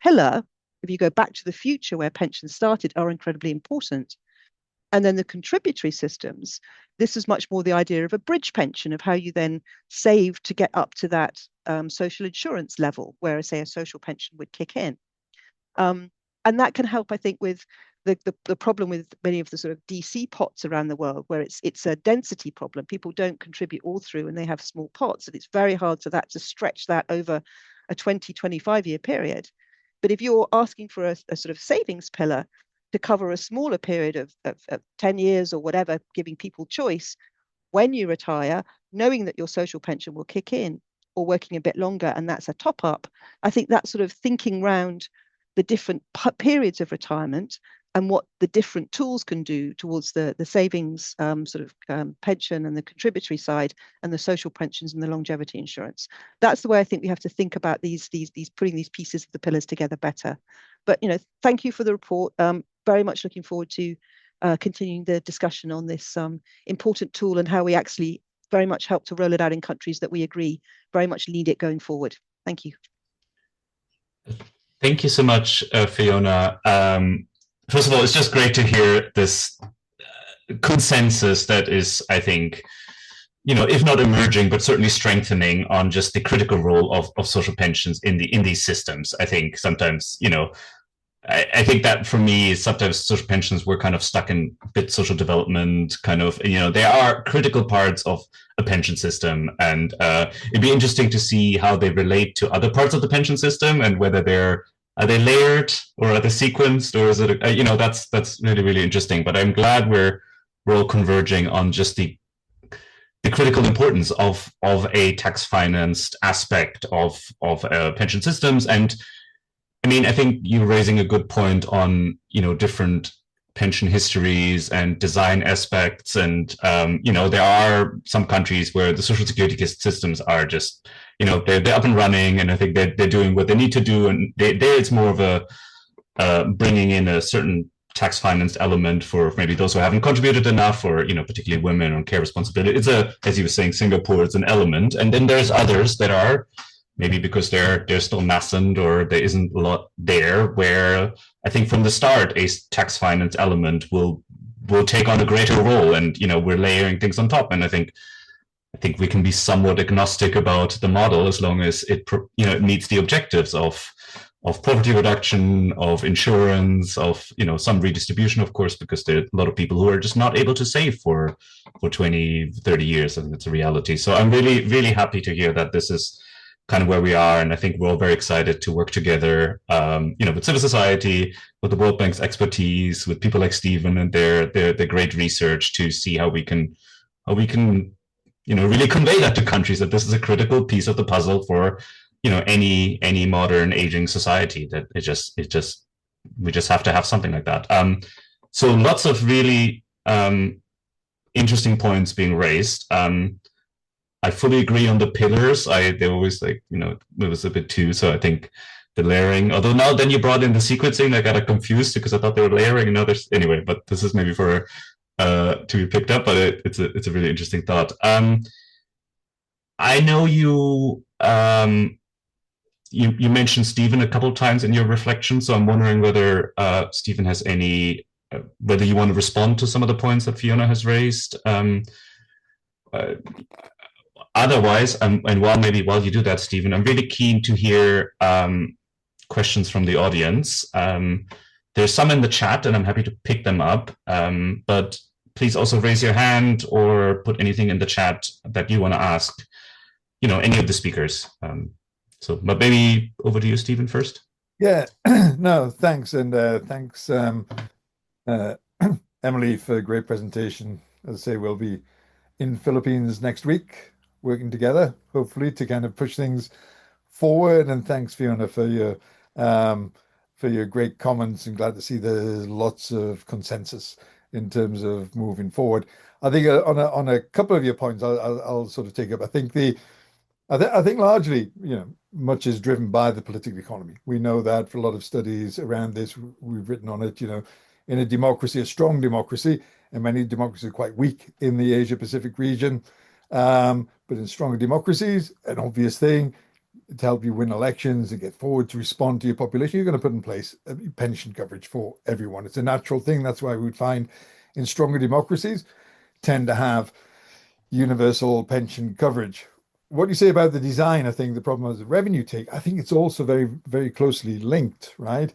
pillar, if you go back to the future where pensions started, are incredibly important. And then the contributory systems, this is much more the idea of a bridge pension, of how you then save to get up to that social insurance level, where, say, a social pension would kick in. And that can help, I think, with the problem with many of the sort of DC pots around the world, where it's a density problem. People don't contribute all through and they have small pots, and it's very hard for that to stretch that over a 20-25 year period. But if you're asking for a sort of savings pillar to cover a smaller period of 10 years or whatever, giving people choice when you retire, knowing that your social pension will kick in, or working a bit longer, and that's a top up, I think that sort of thinking round the different periods of retirement and what the different tools can do towards the savings pension and the contributory side, and the social pensions and the longevity insurance. That's the way I think we have to think about these putting these pieces of the pillars together better. But thank you for the report. Very much looking forward to continuing the discussion on this important tool, and how we actually very much help to roll it out in countries that we agree very much need it going forward. Thank you.
Thank you so much, Fiona. First of all, it's just great to hear this consensus that is, I think, if not emerging, but certainly strengthening on just the critical role of social pensions in these systems. I think sometimes, I think that for me, sometimes social pensions were kind of stuck in bit social development, kind of, they are critical parts of a pension system. And it'd be interesting to see how they relate to other parts of the pension system, and whether are they layered or are they sequenced, or is it, that's really, really interesting. But I'm glad we're all converging on just the critical importance of a tax financed aspect of pension systems. And I mean, I think you're raising a good point on, different pension histories and design aspects. And, there are some countries where the social security systems are just, they're up and running, and I think they're doing what they need to do. And there it's more of a bringing in a certain tax financed element for maybe those who haven't contributed enough, or, particularly women on care responsibility. It's as you were saying, Singapore, it's an element. And then there's others that are, maybe because they're still nascent, or there isn't a lot there, where I think from the start a tax finance element will take on a greater role, and we're layering things on top. And I think we can be somewhat agnostic about the model, as long as it meets the objectives of poverty reduction, of insurance, of some redistribution, of course, because there are a lot of people who are just not able to save for 20, 30 years, and it's a reality. So I'm really, really happy to hear that this is kind of where we are. And I think we're all very excited to work together, with civil society, with the World Bank's expertise, with people like Stephen and their great research, to see how we can, really convey that to countries, that this is a critical piece of the puzzle for, any modern aging society, that we just have to have something like that. So lots of really interesting points being raised. I fully agree on the pillars. They always it was a bit too. So I think the layering, although now then you brought in the sequencing, I got confused because I thought they were layering. Anyway, but this is maybe for to be picked up. But it's a really interesting thought. I know you mentioned Stephen a couple of times in your reflection, so I'm wondering whether Stephen has any, whether you want to respond to some of the points that Fiona has raised. Otherwise, and while you do that, Stephen, I'm really keen to hear questions from the audience. There's some in the chat, and I'm happy to pick them up. But please also raise your hand or put anything in the chat that you want to ask, any of the speakers. But maybe over to you, Stephen, first.
Yeah, no, thanks. And thanks, Emily, for a great presentation. As I say, we'll be in Philippines next week, working together, hopefully, to kind of push things forward. And thanks, Fiona, for your great comments, and glad to see there's lots of consensus in terms of moving forward. I think on a couple of your points, I'll sort of take up. I think largely, much is driven by the political economy. We know that for a lot of studies around this, we've written on it, in a democracy, a strong democracy, and many democracies are quite weak in the Asia-Pacific region. But in stronger democracies, an obvious thing to help you win elections and get forward to respond to your population, you're going to put in place pension coverage for everyone. It's a natural thing. That's why we would find in stronger democracies tend to have universal pension coverage. What do you say about the design? I think the problem is the revenue take. I think it's also very, very closely linked, right?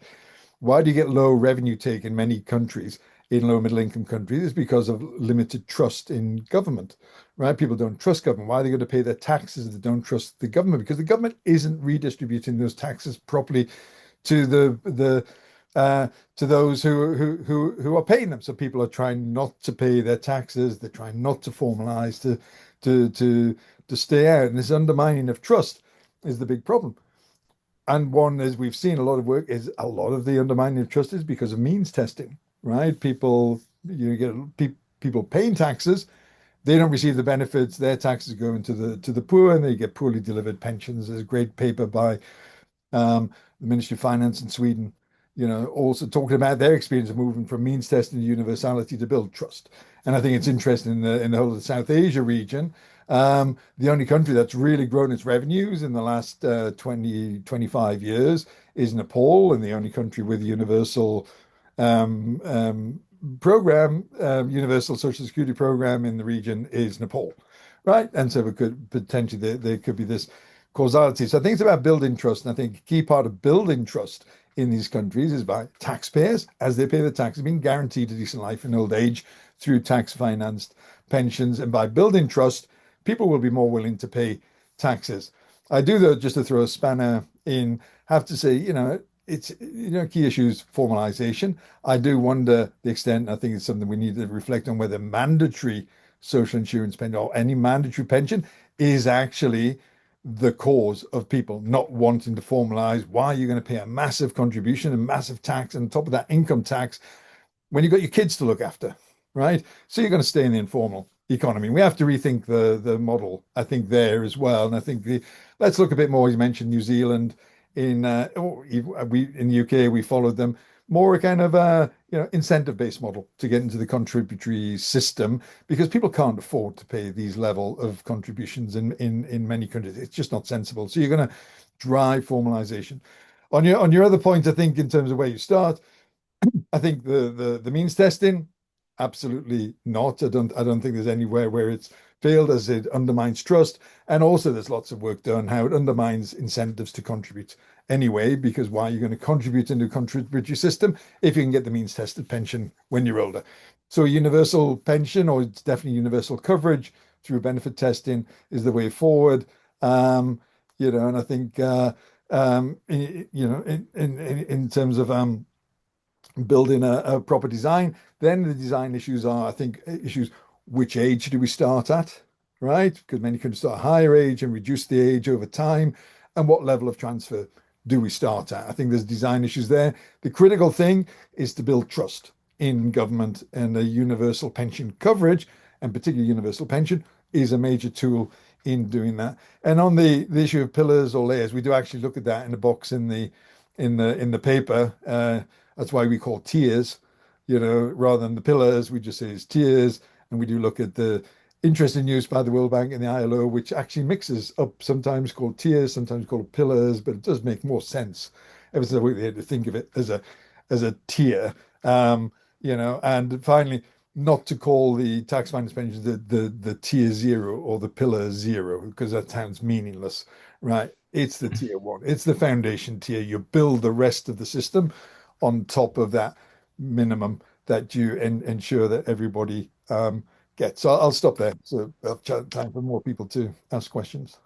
Why do you get low revenue take in many countries, in low middle income countries? It's because of limited trust in government, right? People don't trust government. Why are they going to pay their taxes if they don't trust the government? Because the government isn't redistributing those taxes properly to to those who are paying them. So people are trying not to pay their taxes. They're trying not to formalize to stay out. And this undermining of trust is the big problem. And one, as we've seen a lot of work, is a lot of the undermining of trust is because of means testing, right? People, you get people paying taxes, they don't receive the benefits. Their taxes go into the poor, and they get poorly delivered pensions. There's a great paper by the Ministry of Finance in Sweden, also talking about their experience of moving from means testing to universality to build trust. And I think it's interesting in the whole of the South Asia region. The only country that's really grown its revenues in the last 25 years is Nepal, and the only country with a universal program, universal social security program in the region is Nepal, right? And so we could potentially, there could be this causality. So I think it's about building trust. And I think a key part of building trust in these countries is by taxpayers, as they pay the taxes, being guaranteed a decent life in old age through tax-financed pensions. And by building trust, people will be more willing to pay taxes. I do, though, just to throw a spanner in, have to say, it's, key issues, formalization. I do wonder the extent, I think it's something we need to reflect on, whether mandatory social insurance pension or any mandatory pension is actually the cause of people not wanting to formalize. Why are you going to pay a massive contribution and massive tax, and on top of that income tax, when you've got your kids to look after, right? So you're going to stay in the informal economy. We have to rethink the model, I think, there as well. And I think let's look a bit more. You mentioned New Zealand. In the UK, we followed them more, a kind of incentive-based model to get into the contributory system, because people can't afford to pay these level of contributions in many countries. It's just not sensible. So you're going to drive formalization. On your other point, I think in terms of where you start, I think the means testing, absolutely not. I don't think there's anywhere where it's failed, as it undermines trust. And also there's lots of work done how it undermines incentives to contribute anyway, because why are you going to contribute into a contributory system if you can get the means tested pension when you're older? So a universal pension, or it's definitely universal coverage through benefit testing, is the way forward. And I think in terms of building a proper design, then the design issues are, I think, issues: which age do we start at, right? Because many countries start at a higher age and reduce the age over time. And what level of transfer do we start at? I think there's design issues there. The critical thing is to build trust in government, and a universal pension coverage, and particularly universal pension, is a major tool in doing that. And on the issue of pillars or layers, we do actually look at that in the box in the paper. That's why we call tiers, rather than the pillars. We just say it's tiers. And we do look at the interesting use by the World Bank and the ILO, which actually mixes up, sometimes called tiers, sometimes called pillars, but it does make more sense. Ever since we had to think of it as a tier, and finally, not to call the tax finance pensions the tier 0 or the pillar 0, because that sounds meaningless, right? It's the tier 1. It's the foundation tier. You build the rest of the system on top of that minimum that you ensure that everybody gets. So I'll stop there. So I'll have time for more people to ask questions.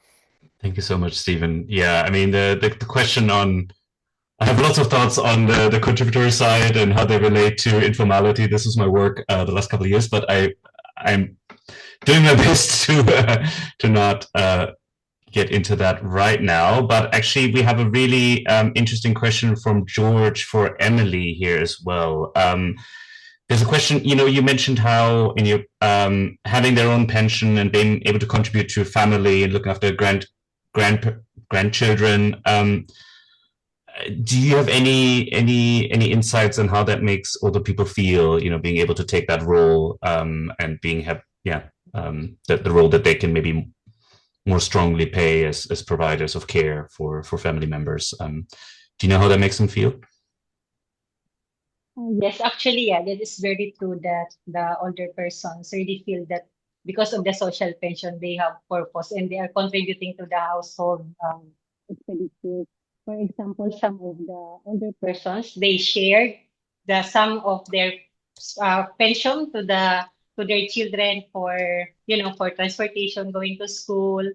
Thank you so much, Stephen. Yeah, I mean, the question on, I have lots of thoughts on the contributory side and how they relate to informality. This is my work the last couple of years, but I'm doing my best to not get into that right now. But actually, we have a really interesting question from George for Emily here as well. There's a question, you mentioned how in your having their own pension and being able to contribute to a family and looking after grandchildren. Do you have any insights on how that makes older people feel, being able to take that role and the role that they can maybe more strongly pay as providers of care for family members? Do you know how that makes them feel?
Yes, actually, yeah, that is very true that the older persons really feel that because of the social pension, they have purpose and they are contributing to the household expenditure. For example, some of the older persons, they shared the sum of their pension to their children for, for transportation, going to school,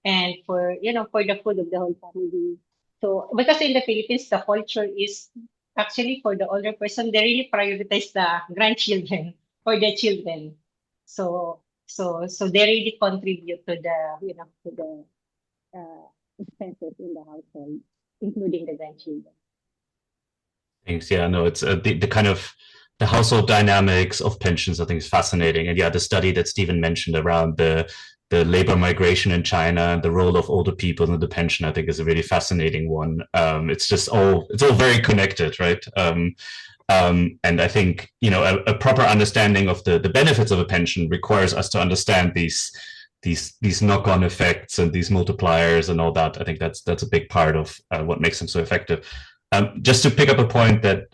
and for, for the food of the whole family. So because in the Philippines, the culture is actually for the older person, they really prioritize the grandchildren for their children. So they really contribute to the, to the expenses in the household, including the grandchildren.
Thanks. Yeah, no, it's the kind of the household dynamics of pensions, I think, is fascinating. And yeah, the study that Stephen mentioned around the labor migration in China and the role of older people in the pension, I think, is a really fascinating one. It's all very connected, right? And I think a proper understanding of the benefits of a pension requires us to understand these knock-on effects and these multipliers and all that. I think that's a big part of what makes them so effective. Just to pick up a point that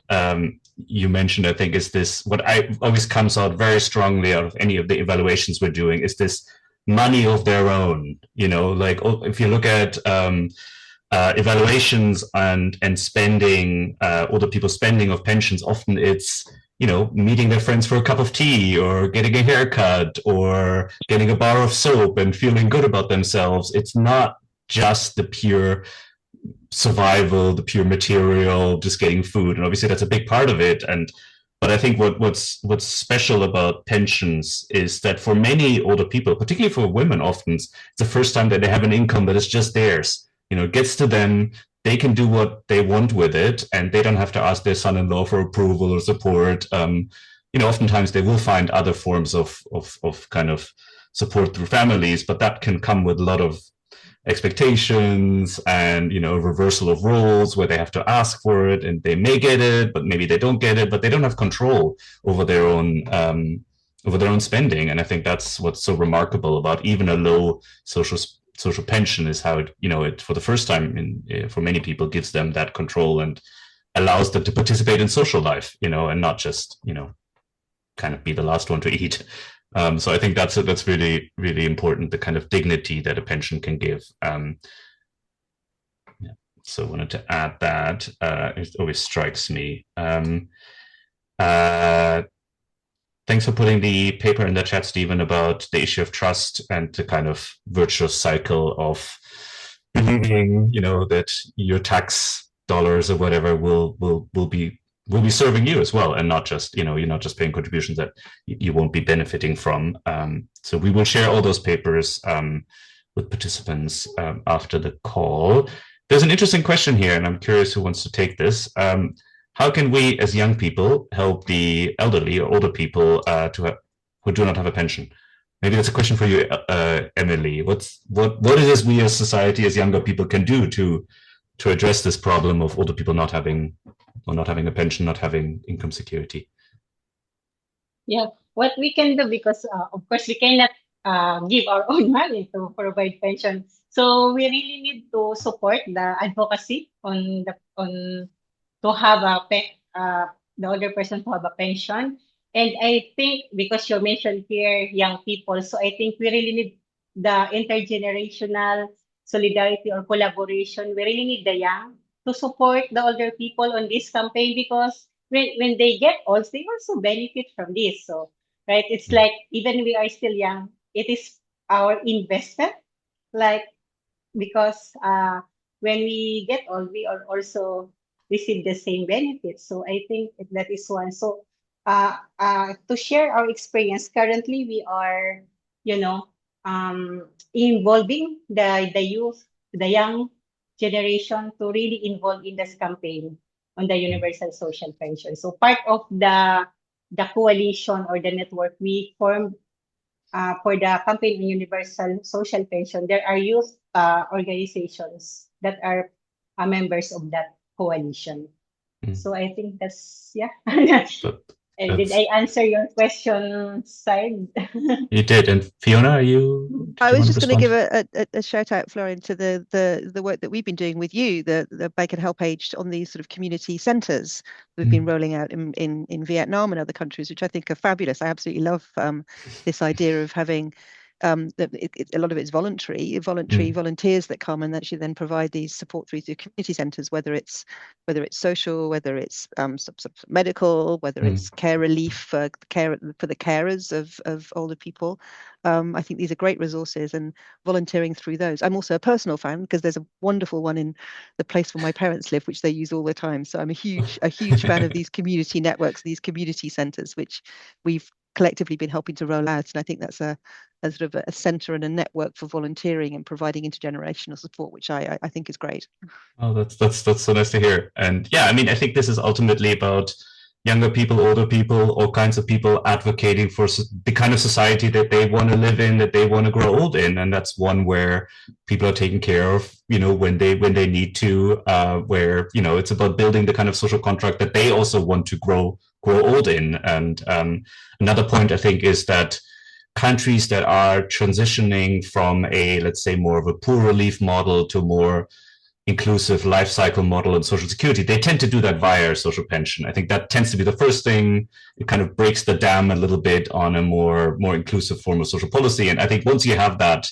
you mentioned, I think, is this what always comes out very strongly out of any of the evaluations we're doing is this money of their own. Like if you look at evaluations and spending, older people spending of pensions, often it's meeting their friends for a cup of tea or getting a haircut or getting a bar of soap and feeling good about themselves. It's not just the pure survival, the pure material, just getting food, and obviously that's a big part of it. But I think what's special about pensions is that for many older people, particularly for women, often it's the first time that they have an income that is just theirs. It gets to them. They can do what they want with it, and they don't have to ask their son-in-law for approval or support. Oftentimes they will find other forms of kind of support through families, but that can come with a lot of expectations and reversal of roles where they have to ask for it and they may get it but maybe they don't get it, but they don't have control over their own spending. And I think that's what's so remarkable about even a low social pension is how it for the first time for many people gives them that control and allows them to participate in social life, and not just kind of be the last one to eat. So I think that's really, really important, the kind of dignity that a pension can give. So I wanted to add that. It always strikes me. Thanks for putting the paper in the chat, Stephen, about the issue of trust and the kind of virtuous cycle of believing, that your tax dollars or whatever will be serving you as well, and not just you're not just paying contributions that you won't be benefiting from. So we will share all those papers with participants after the call. There's an interesting question here, and I'm curious who wants to take this. How can we, as young people, help the elderly or older people who do not have a pension? Maybe that's a question for you, Emily. What is it we as society, as younger people, can do to address this problem of older people not having a pension, not having income security?
Yeah, what we can do, because of course we cannot give our own money to provide pension. So we really need to support the advocacy to have the older person to have a pension. And I think because you mentioned here young people, so I think we really need the intergenerational solidarity or collaboration. We really need the young to support the older people on this campaign, because when they get old, they also benefit from this. So, right, it's like even we are still young, it is our investment. Like, because when we get old, we are also receive the same benefits. So I think that is one. So to share our experience, currently we are, involving the youth, the young generation to really involve in this campaign on the universal social pension. So part of the coalition or the network we formed for the campaign on universal social pension, there are youth organizations that are members of that coalition. So I think that's, yeah. Did I answer your question side?
You did. And Fiona, did
I
you
was
want to
just going to
respond?
give a shout out, Florian, to the work that we've been doing with you, the Bacon HelpAge on these sort of community centres we've been rolling out in Vietnam and other countries, which I think are fabulous. I absolutely love this idea of having a lot of it's voluntary volunteers that come and actually then provide these support through the community centres, whether it's social, whether it's medical, whether it's care relief for the carers of older people. I think these are great resources, and volunteering through those. I'm also a personal fan because there's a wonderful one in the place where my parents live, which they use all the time. So I'm a huge fan of these community networks, these community centres, which we've collectively been helping to roll out. And I think that's a sort of a centre and a network for volunteering and providing intergenerational support, which I think is great.
Oh, that's so nice to hear. And yeah, I mean, I think this is ultimately about younger people, older people, all kinds of people advocating for the kind of society that they want to live in, that they want to grow old in, and that's one where people are taken care of, when they need to. Where it's about building the kind of social contract that they also want to grow old in. And another point I think is that countries that are transitioning from let's say, more of a poor relief model to more inclusive life cycle model and social security, they tend to do that via social pension. I think that tends to be the first thing. It kind of breaks the dam a little bit on a more inclusive form of social policy. And I think once you have that,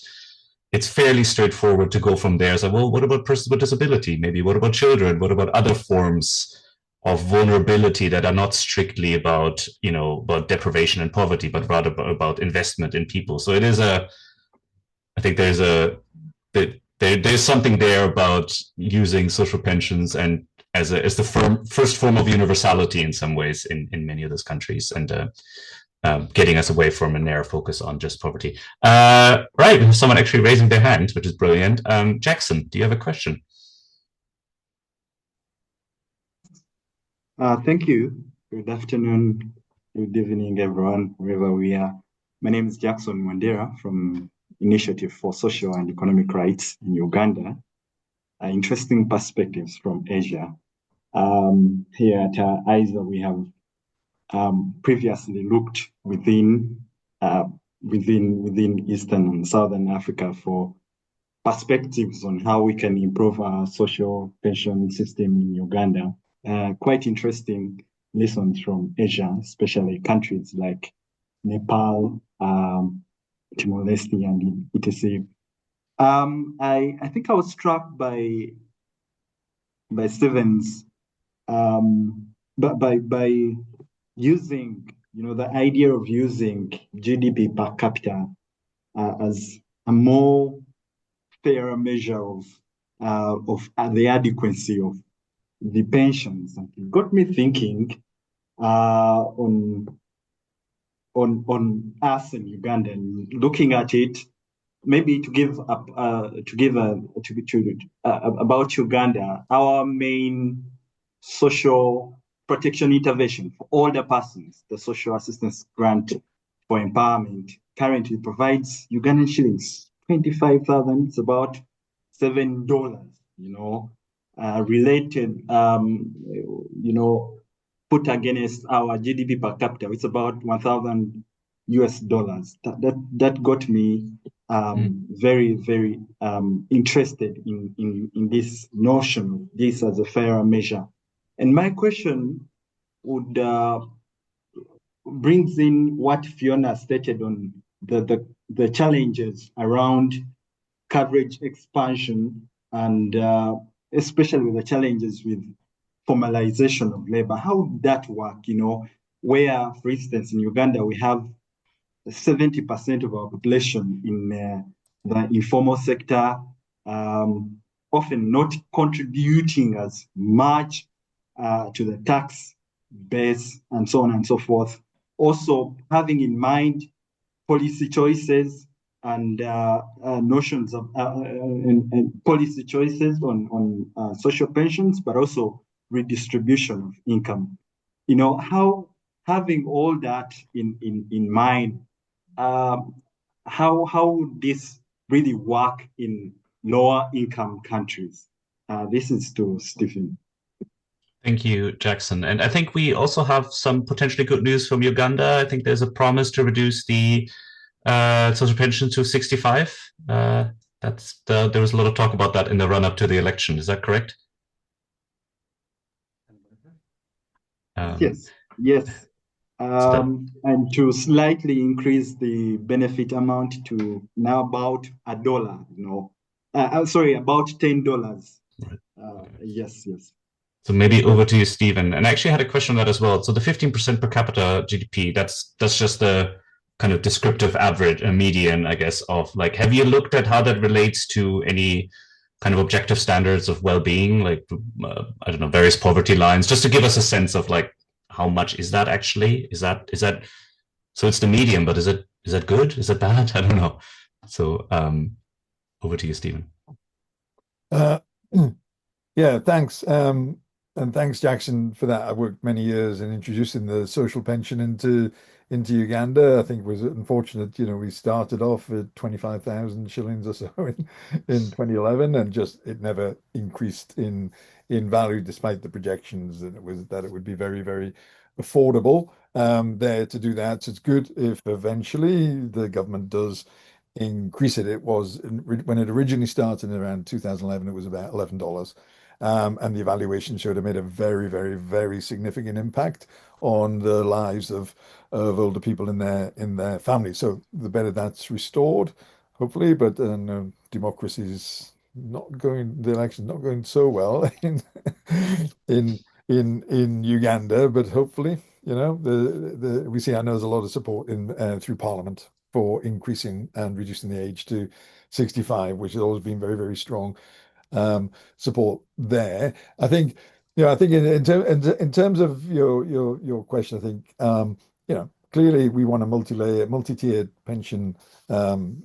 it's fairly straightforward to go from there. So, well, what about persons with disability? Maybe what about children? What about other forms of vulnerability that are not strictly about deprivation and poverty, but rather about investment in people? So it is I think there's something there about using social pensions and as the first form of universality in some ways in many of those countries, and getting us away from a narrow focus on just poverty. Right, we have someone actually raising their hand, which is brilliant. Jackson, do you have a question?
Thank you. Good afternoon, good evening, everyone, wherever we are. My name is Jackson Wandera from Initiative for Social and Economic Rights in Uganda. Interesting perspectives from Asia. Here at ISA, we have previously looked within Eastern and Southern Africa for perspectives on how we can improve our social pension system in Uganda. Quite interesting lessons from Asia, especially countries like Nepal, Timor-Leste, and etc. I think I was struck by Stephen's by using the idea of using GDP per capita as a more fairer measure of the adequacy of the pensions. It got me thinking on us in Uganda, and looking at it, maybe to give about Uganda, our main social protection intervention for older persons, the social assistance grant for empowerment, currently provides Ugandan shillings 25,000. It's about $7. Related, put against our GDP per capita, it's about $1,000 US. That got me very, very interested in this notion of this as a fairer measure. And my question would brings in what Fiona stated on the challenges around coverage expansion, and especially with the challenges with formalization of labor. How would that work? Where, for instance, in Uganda, we have 70% of our population in the informal sector, often not contributing as much to the tax base, and so on and so forth. Also, having in mind policy choices and notions of and policy choices on social pensions, but also redistribution of income. How, having all that in mind, how would this really work in lower income countries? This is to Stephen.
Thank you, Jackson. And I think we also have some potentially good news from Uganda. I think there's a promise to reduce the social pension to 65. There was a lot of talk about that in the run up to the election. Is that correct?
Yes, yes.
So
And to slightly increase the benefit amount to now about $1, I'm sorry, about $10.
right.
Yes, yes.
So maybe over to you, Stephen. And I actually had a question on that as well. So the 15% per capita GDP, that's just the kind of descriptive average, a median, I guess, of like, have you looked at how that relates to any kind of objective standards of well-being, like, I don't know, various poverty lines, just to give us a sense of like, how much is that actually? Is that, so it's the median, but is that good? Is it bad? I don't know. So over to you, Stephen.
Uh, yeah, thanks. And thanks, Jackson, for that. I worked many years in introducing the social pension into Uganda. I think it was unfortunate, we started off at 25,000 shillings or so in 2011, and just it never increased in value despite the projections that it would be very, very affordable there to do that. So it's good if eventually the government does increase it. It was when it originally started in around 2011, it was about $11. And the evaluation showed it made a very, very, very significant impact on the lives of older people in their families. So the better that's restored, hopefully, but no, democracy's not going, the election's not going so well in in Uganda, but hopefully, we see, I know there's a lot of support in through Parliament for increasing and reducing the age to 65, which has always been very, very strong support there. I think, I think in terms of your question, I think, clearly we want a multi-tiered pension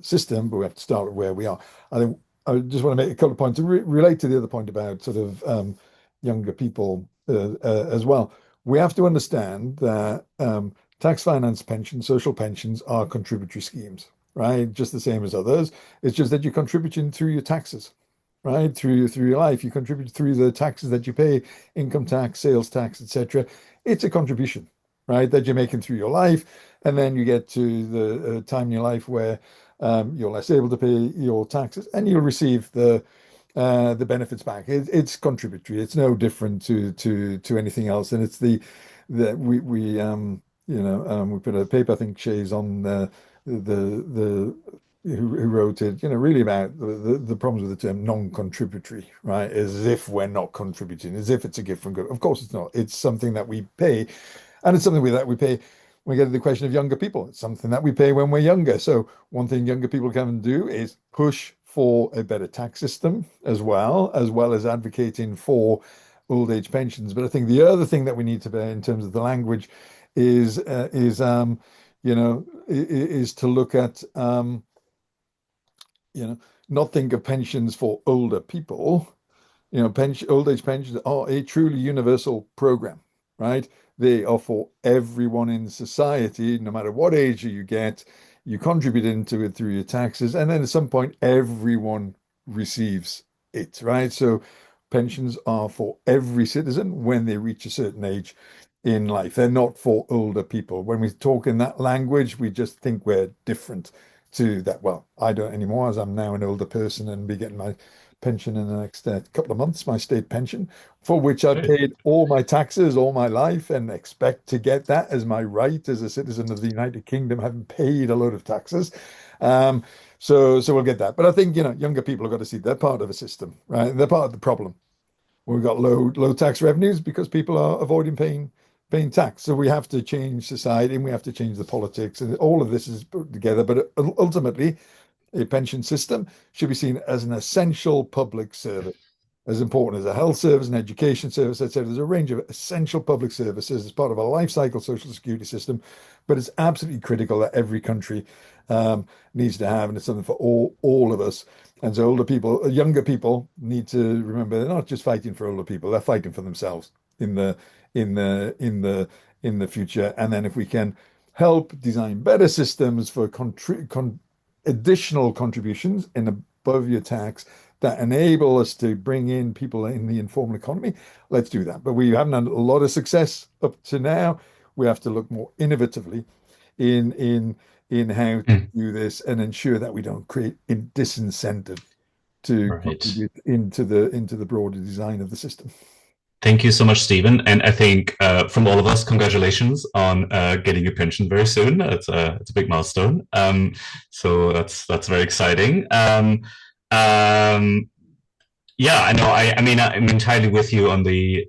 system, but we have to start with where we are. I think I just want to make a couple of points to relate to the other point about sort of younger people as well. We have to understand that tax finance pensions, social pensions are contributory schemes, right? Just the same as others. It's just that you're contributing through your taxes, right? Through your life, you contribute through the taxes that you pay, income tax, sales tax, etc. It's a contribution, right, that you're making through your life, and then you get to the time in your life where you're less able to pay your taxes, and you'll receive the benefits back. It's contributory. It's no different to anything else, and it's that we put a paper, I think Shay's on the who wrote it, really about the problems with the term non-contributory, right? As if we're not contributing, as if it's a gift from God. Of course it's not. It's something that we pay, and it's something that we pay when we get to the question of younger people. It's something that we pay when we're younger. So one thing younger people can do is push for a better tax system as advocating for old age pensions. But I think the other thing that we need to bear in terms of the language is to look at not think of pensions for older people. Old age pensions are a truly universal program, right? They are for everyone in society, no matter what age you get. You contribute into it through your taxes, and then at some point, everyone receives it, right? So pensions are for every citizen when they reach a certain age in life. They're not for older people. When we talk in that language, we just think we're different to that. Well, I don't anymore, as I'm now an older person and be getting my pension in the next couple of months, my state pension, for which I paid all my taxes all my life and expect to get that as my right as a citizen of the United Kingdom, having paid a load of taxes. So we'll get that. But I think, younger people have got to see they're part of a system, right? They're part of the problem. We've got low tax revenues because people are avoiding paying tax. So we have to change society, and we have to change the politics, and all of this is put together. But ultimately, a pension system should be seen as an essential public service, as important as a health service, an education service, etc. There's a range of essential public services as part of a life cycle social security system, but it's absolutely critical that every country needs to have, and it's something for all of us. And so younger people need to remember they're not just fighting for older people; they're fighting for themselves in the future. And then if we can help design better systems for additional contributions in above your tax, that enable us to bring in people in the informal economy, let's do that. But we haven't had a lot of success up to now. We have to look more innovatively in how to do this and ensure that we don't create a disincentive to contribute into the broader design of the system.
Thank you so much, Stephen. And I think from all of us, congratulations on getting your pension very soon. It's a big milestone. So that's very exciting. Yeah, I know. I mean, I'm entirely with you on the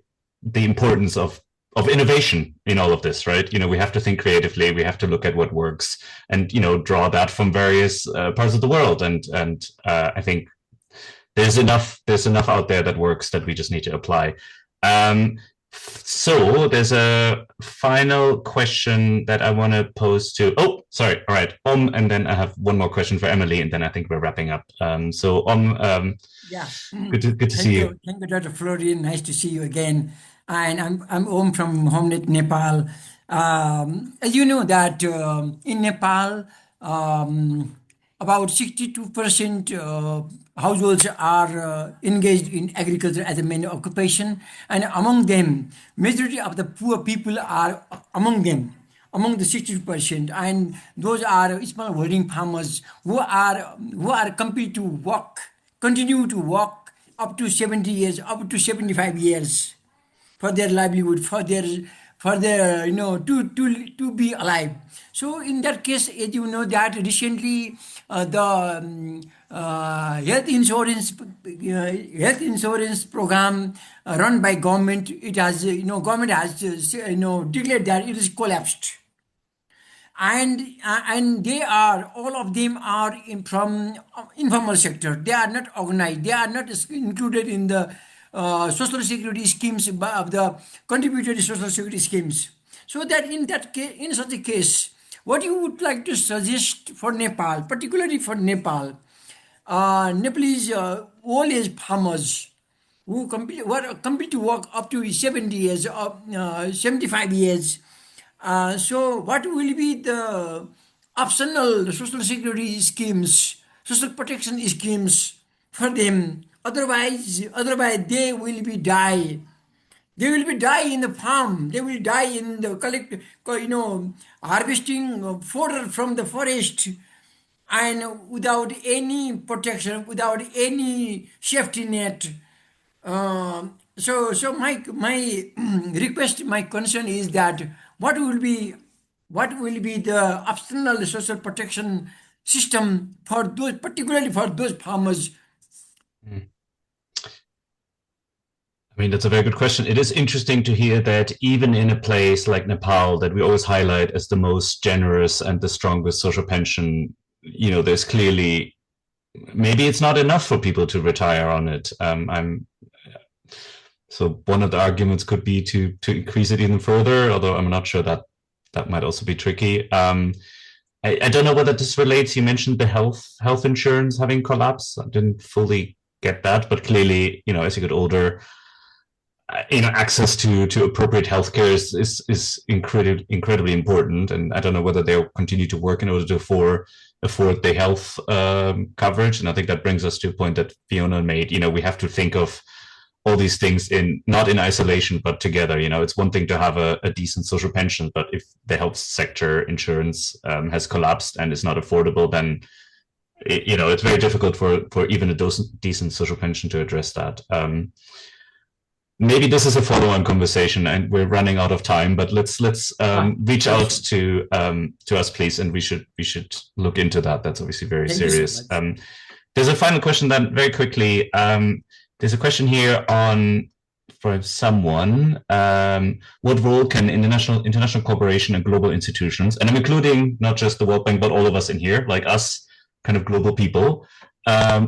importance of innovation in all of this, right? We have to think creatively. We have to look at what works, and draw that from various parts of the world. And I think there's enough out there that works that we just need to apply. So there's a final question that I want to pose to. Oh, sorry. All right, and then I have one more question for Emily, and then I think we're wrapping up. So
yeah,
good to see you.
Thank you, Dr. Florian. Nice to see you again. And I'm Om from HomeNet Nepal. As you know that in Nepal, about 62% households are engaged in agriculture as a main occupation, and among them, majority of the poor people are among them, among the 60%, and those are small holding farmers who are continue to work up to 70 years, up to 75 years for their livelihood, for their to be alive. So in that case, as you know that recently the health insurance program run by government, it has government has declared that it is collapsed. And they are, all of them are from informal sector. They are not organized. They are not included in the social security schemes of the contributory social security schemes. So that in such a case, what you would like to suggest for Nepal, particularly for Nepal, Nepalese old age farmers who complete to work up to 70 years or 75 years. So what will be the optional social security schemes, social protection schemes for them? Otherwise they will be die. They will be die in the farm. They will die in the harvesting fodder from the forest, and without any protection, without any safety net. So my request, my concern is that what will be the optional social protection system for those, particularly for those farmers?
I mean, that's a very good question. It is interesting to hear that even in a place like Nepal, that we always highlight as the most generous and the strongest social pension, there's clearly, maybe it's not enough for people to retire on it. So one of the arguments could be to increase it even further, although I'm not sure that might also be tricky. I don't know whether this relates. You mentioned the health insurance having collapsed. I didn't fully get that, but clearly, as you get older, access to appropriate healthcare is incredibly important. And I don't know whether they'll continue to work in order to afford the health coverage. And I think that brings us to a point that Fiona made. We have to think of all these things not in isolation, but together. It's one thing to have a decent social pension, but if the health sector insurance has collapsed and is not affordable, then it's very difficult for even a decent social pension to address that. Maybe this is a follow-on conversation, and we're running out of time. But let's reach out to us, please, and we should look into that. That's obviously very serious. So there's a final question then, very quickly. There's a question here for someone. What role can international cooperation and global institutions, and I'm including not just the World Bank, but all of us in here, like us, kind of global people,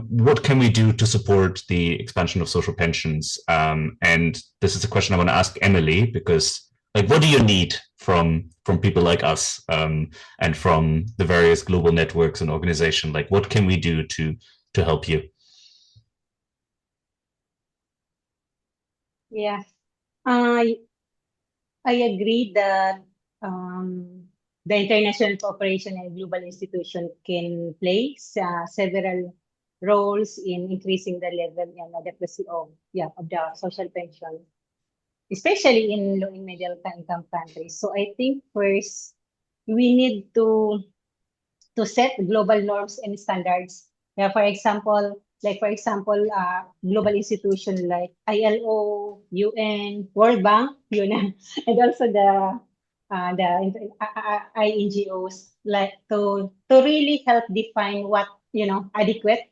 what can we do to support the expansion of social pensions? And this is a question I want to ask Emily, because what do you need from people like us and from the various global networks and organizations? What can we do to help you?
Yes, I agree that the international cooperation and global institution can play several roles in increasing the level and adequacy of the social pension, especially in low and middle income countries. So I think first we need to set global norms and standards. Yeah, for example, global institutions like ILO, UN, World Bank, and also the INGOs, like to really help define what adequate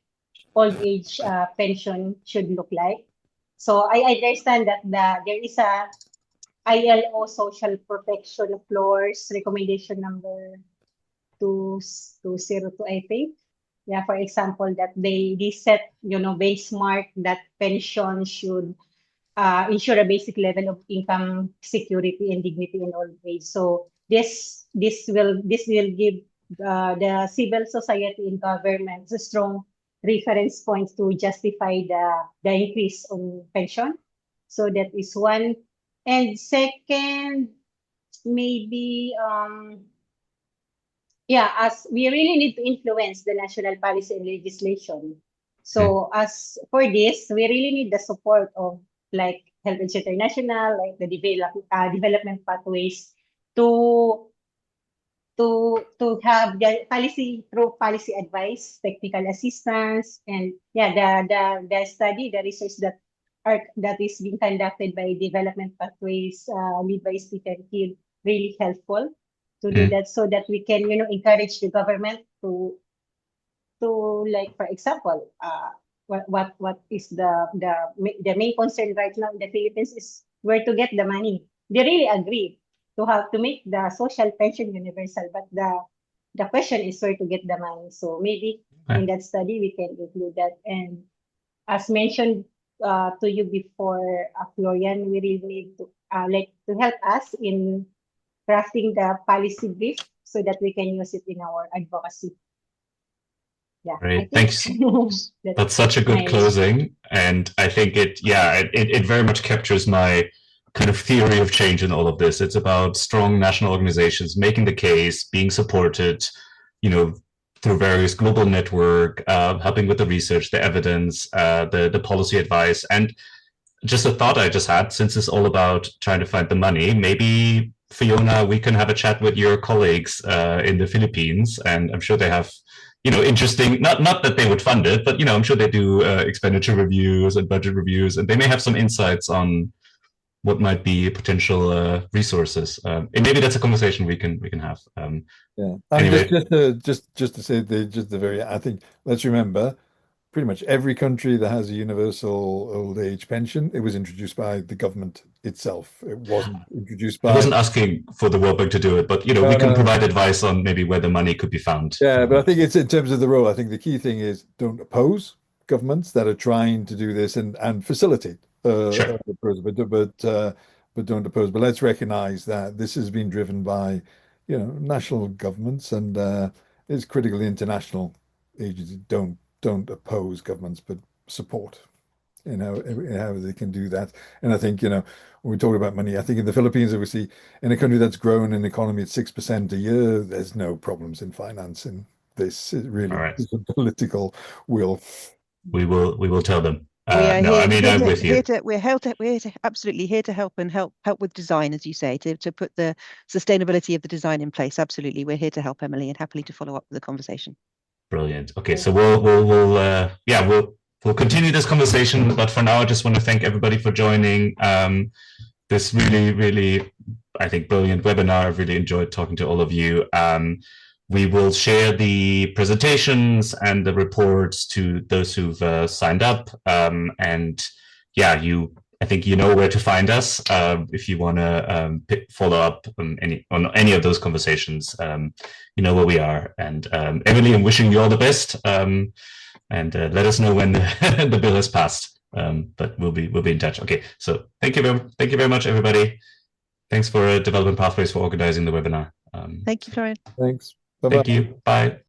old age pension should look like. So I understand that there is a ILO social protection floors recommendation number 202, I think. Yeah, for example, that they set benchmark that pension should ensure a basic level of income security and dignity in old age. So this will give the civil society and government a strong reference points to justify the increase on pension. So that is one. And second, maybe as we really need to influence the national policy and legislation. So as for this, we really need the support of like HelpAge International, like the development pathways to have the policy through policy advice, technical assistance, and the study, the research that is being conducted by development pathways led by Stephen Kidd, really helpful to do that, so that we can encourage the government to like, for example, what is the main concern right now in the Philippines is where to get the money. They really agree to have to make the social pension universal, but the question is where to get the money. So maybe in that study we can include that. And as mentioned to you before, Florian, we really need to to help us in crafting the policy brief so that we can use it in our advocacy. Yeah.
Great, thanks. That's such a good closing, and I think it very much captures my kind of theory of change in all of this. It's about strong national organizations making the case, being supported, through various global network, helping with the research, the evidence, the policy advice. And just a thought I just had, since it's all about trying to find the money, maybe Fiona, we can have a chat with your colleagues in the Philippines, and I'm sure they have interesting, not that they would fund it, but I'm sure they do expenditure reviews and budget reviews, and they may have some insights on what might be potential resources. And maybe that's a conversation we can have. Anyway,
just to say I think let's remember, pretty much every country that has a universal old age pension, it was introduced by the government itself. It wasn't introduced by.
I wasn't asking for the World Bank to do it, but we can provide advice on maybe where the money could be found.
Yeah, but I think it's in terms of the role. I think the key thing is don't oppose governments that are trying to do this and facilitate.
Sure.
But don't oppose. But let's recognize that this has been driven by national governments, and it's critical international agencies don't oppose governments, but support how they can do that. And I think when we talk about money, I think in the Philippines, obviously, in a country that's grown an economy at 6% a year, there's no problems in financing this. It really is a political will.
We will tell them.
I'm with you. We're absolutely here to help and help with design, as you say, to put the sustainability of the design in place. Absolutely, we're here to help, Emily, and happily to follow up with the conversation.
Brilliant. Okay, so we'll continue this conversation, but for now, I just want to thank everybody for joining this really, I think, brilliant webinar. I've really enjoyed talking to all of you. We will share the presentations and the reports to those who've signed up. I think you know where to find us if you want to follow up on any of those conversations. You know where we are. And Emily, I'm wishing you all the best. And let us know when the bill has passed. But we'll be in touch. Okay. So thank you very much, everybody. Thanks for Development Pathways for organizing the webinar.
Thank you, Florian.
Thanks.
Bye-bye. Thank you. Bye.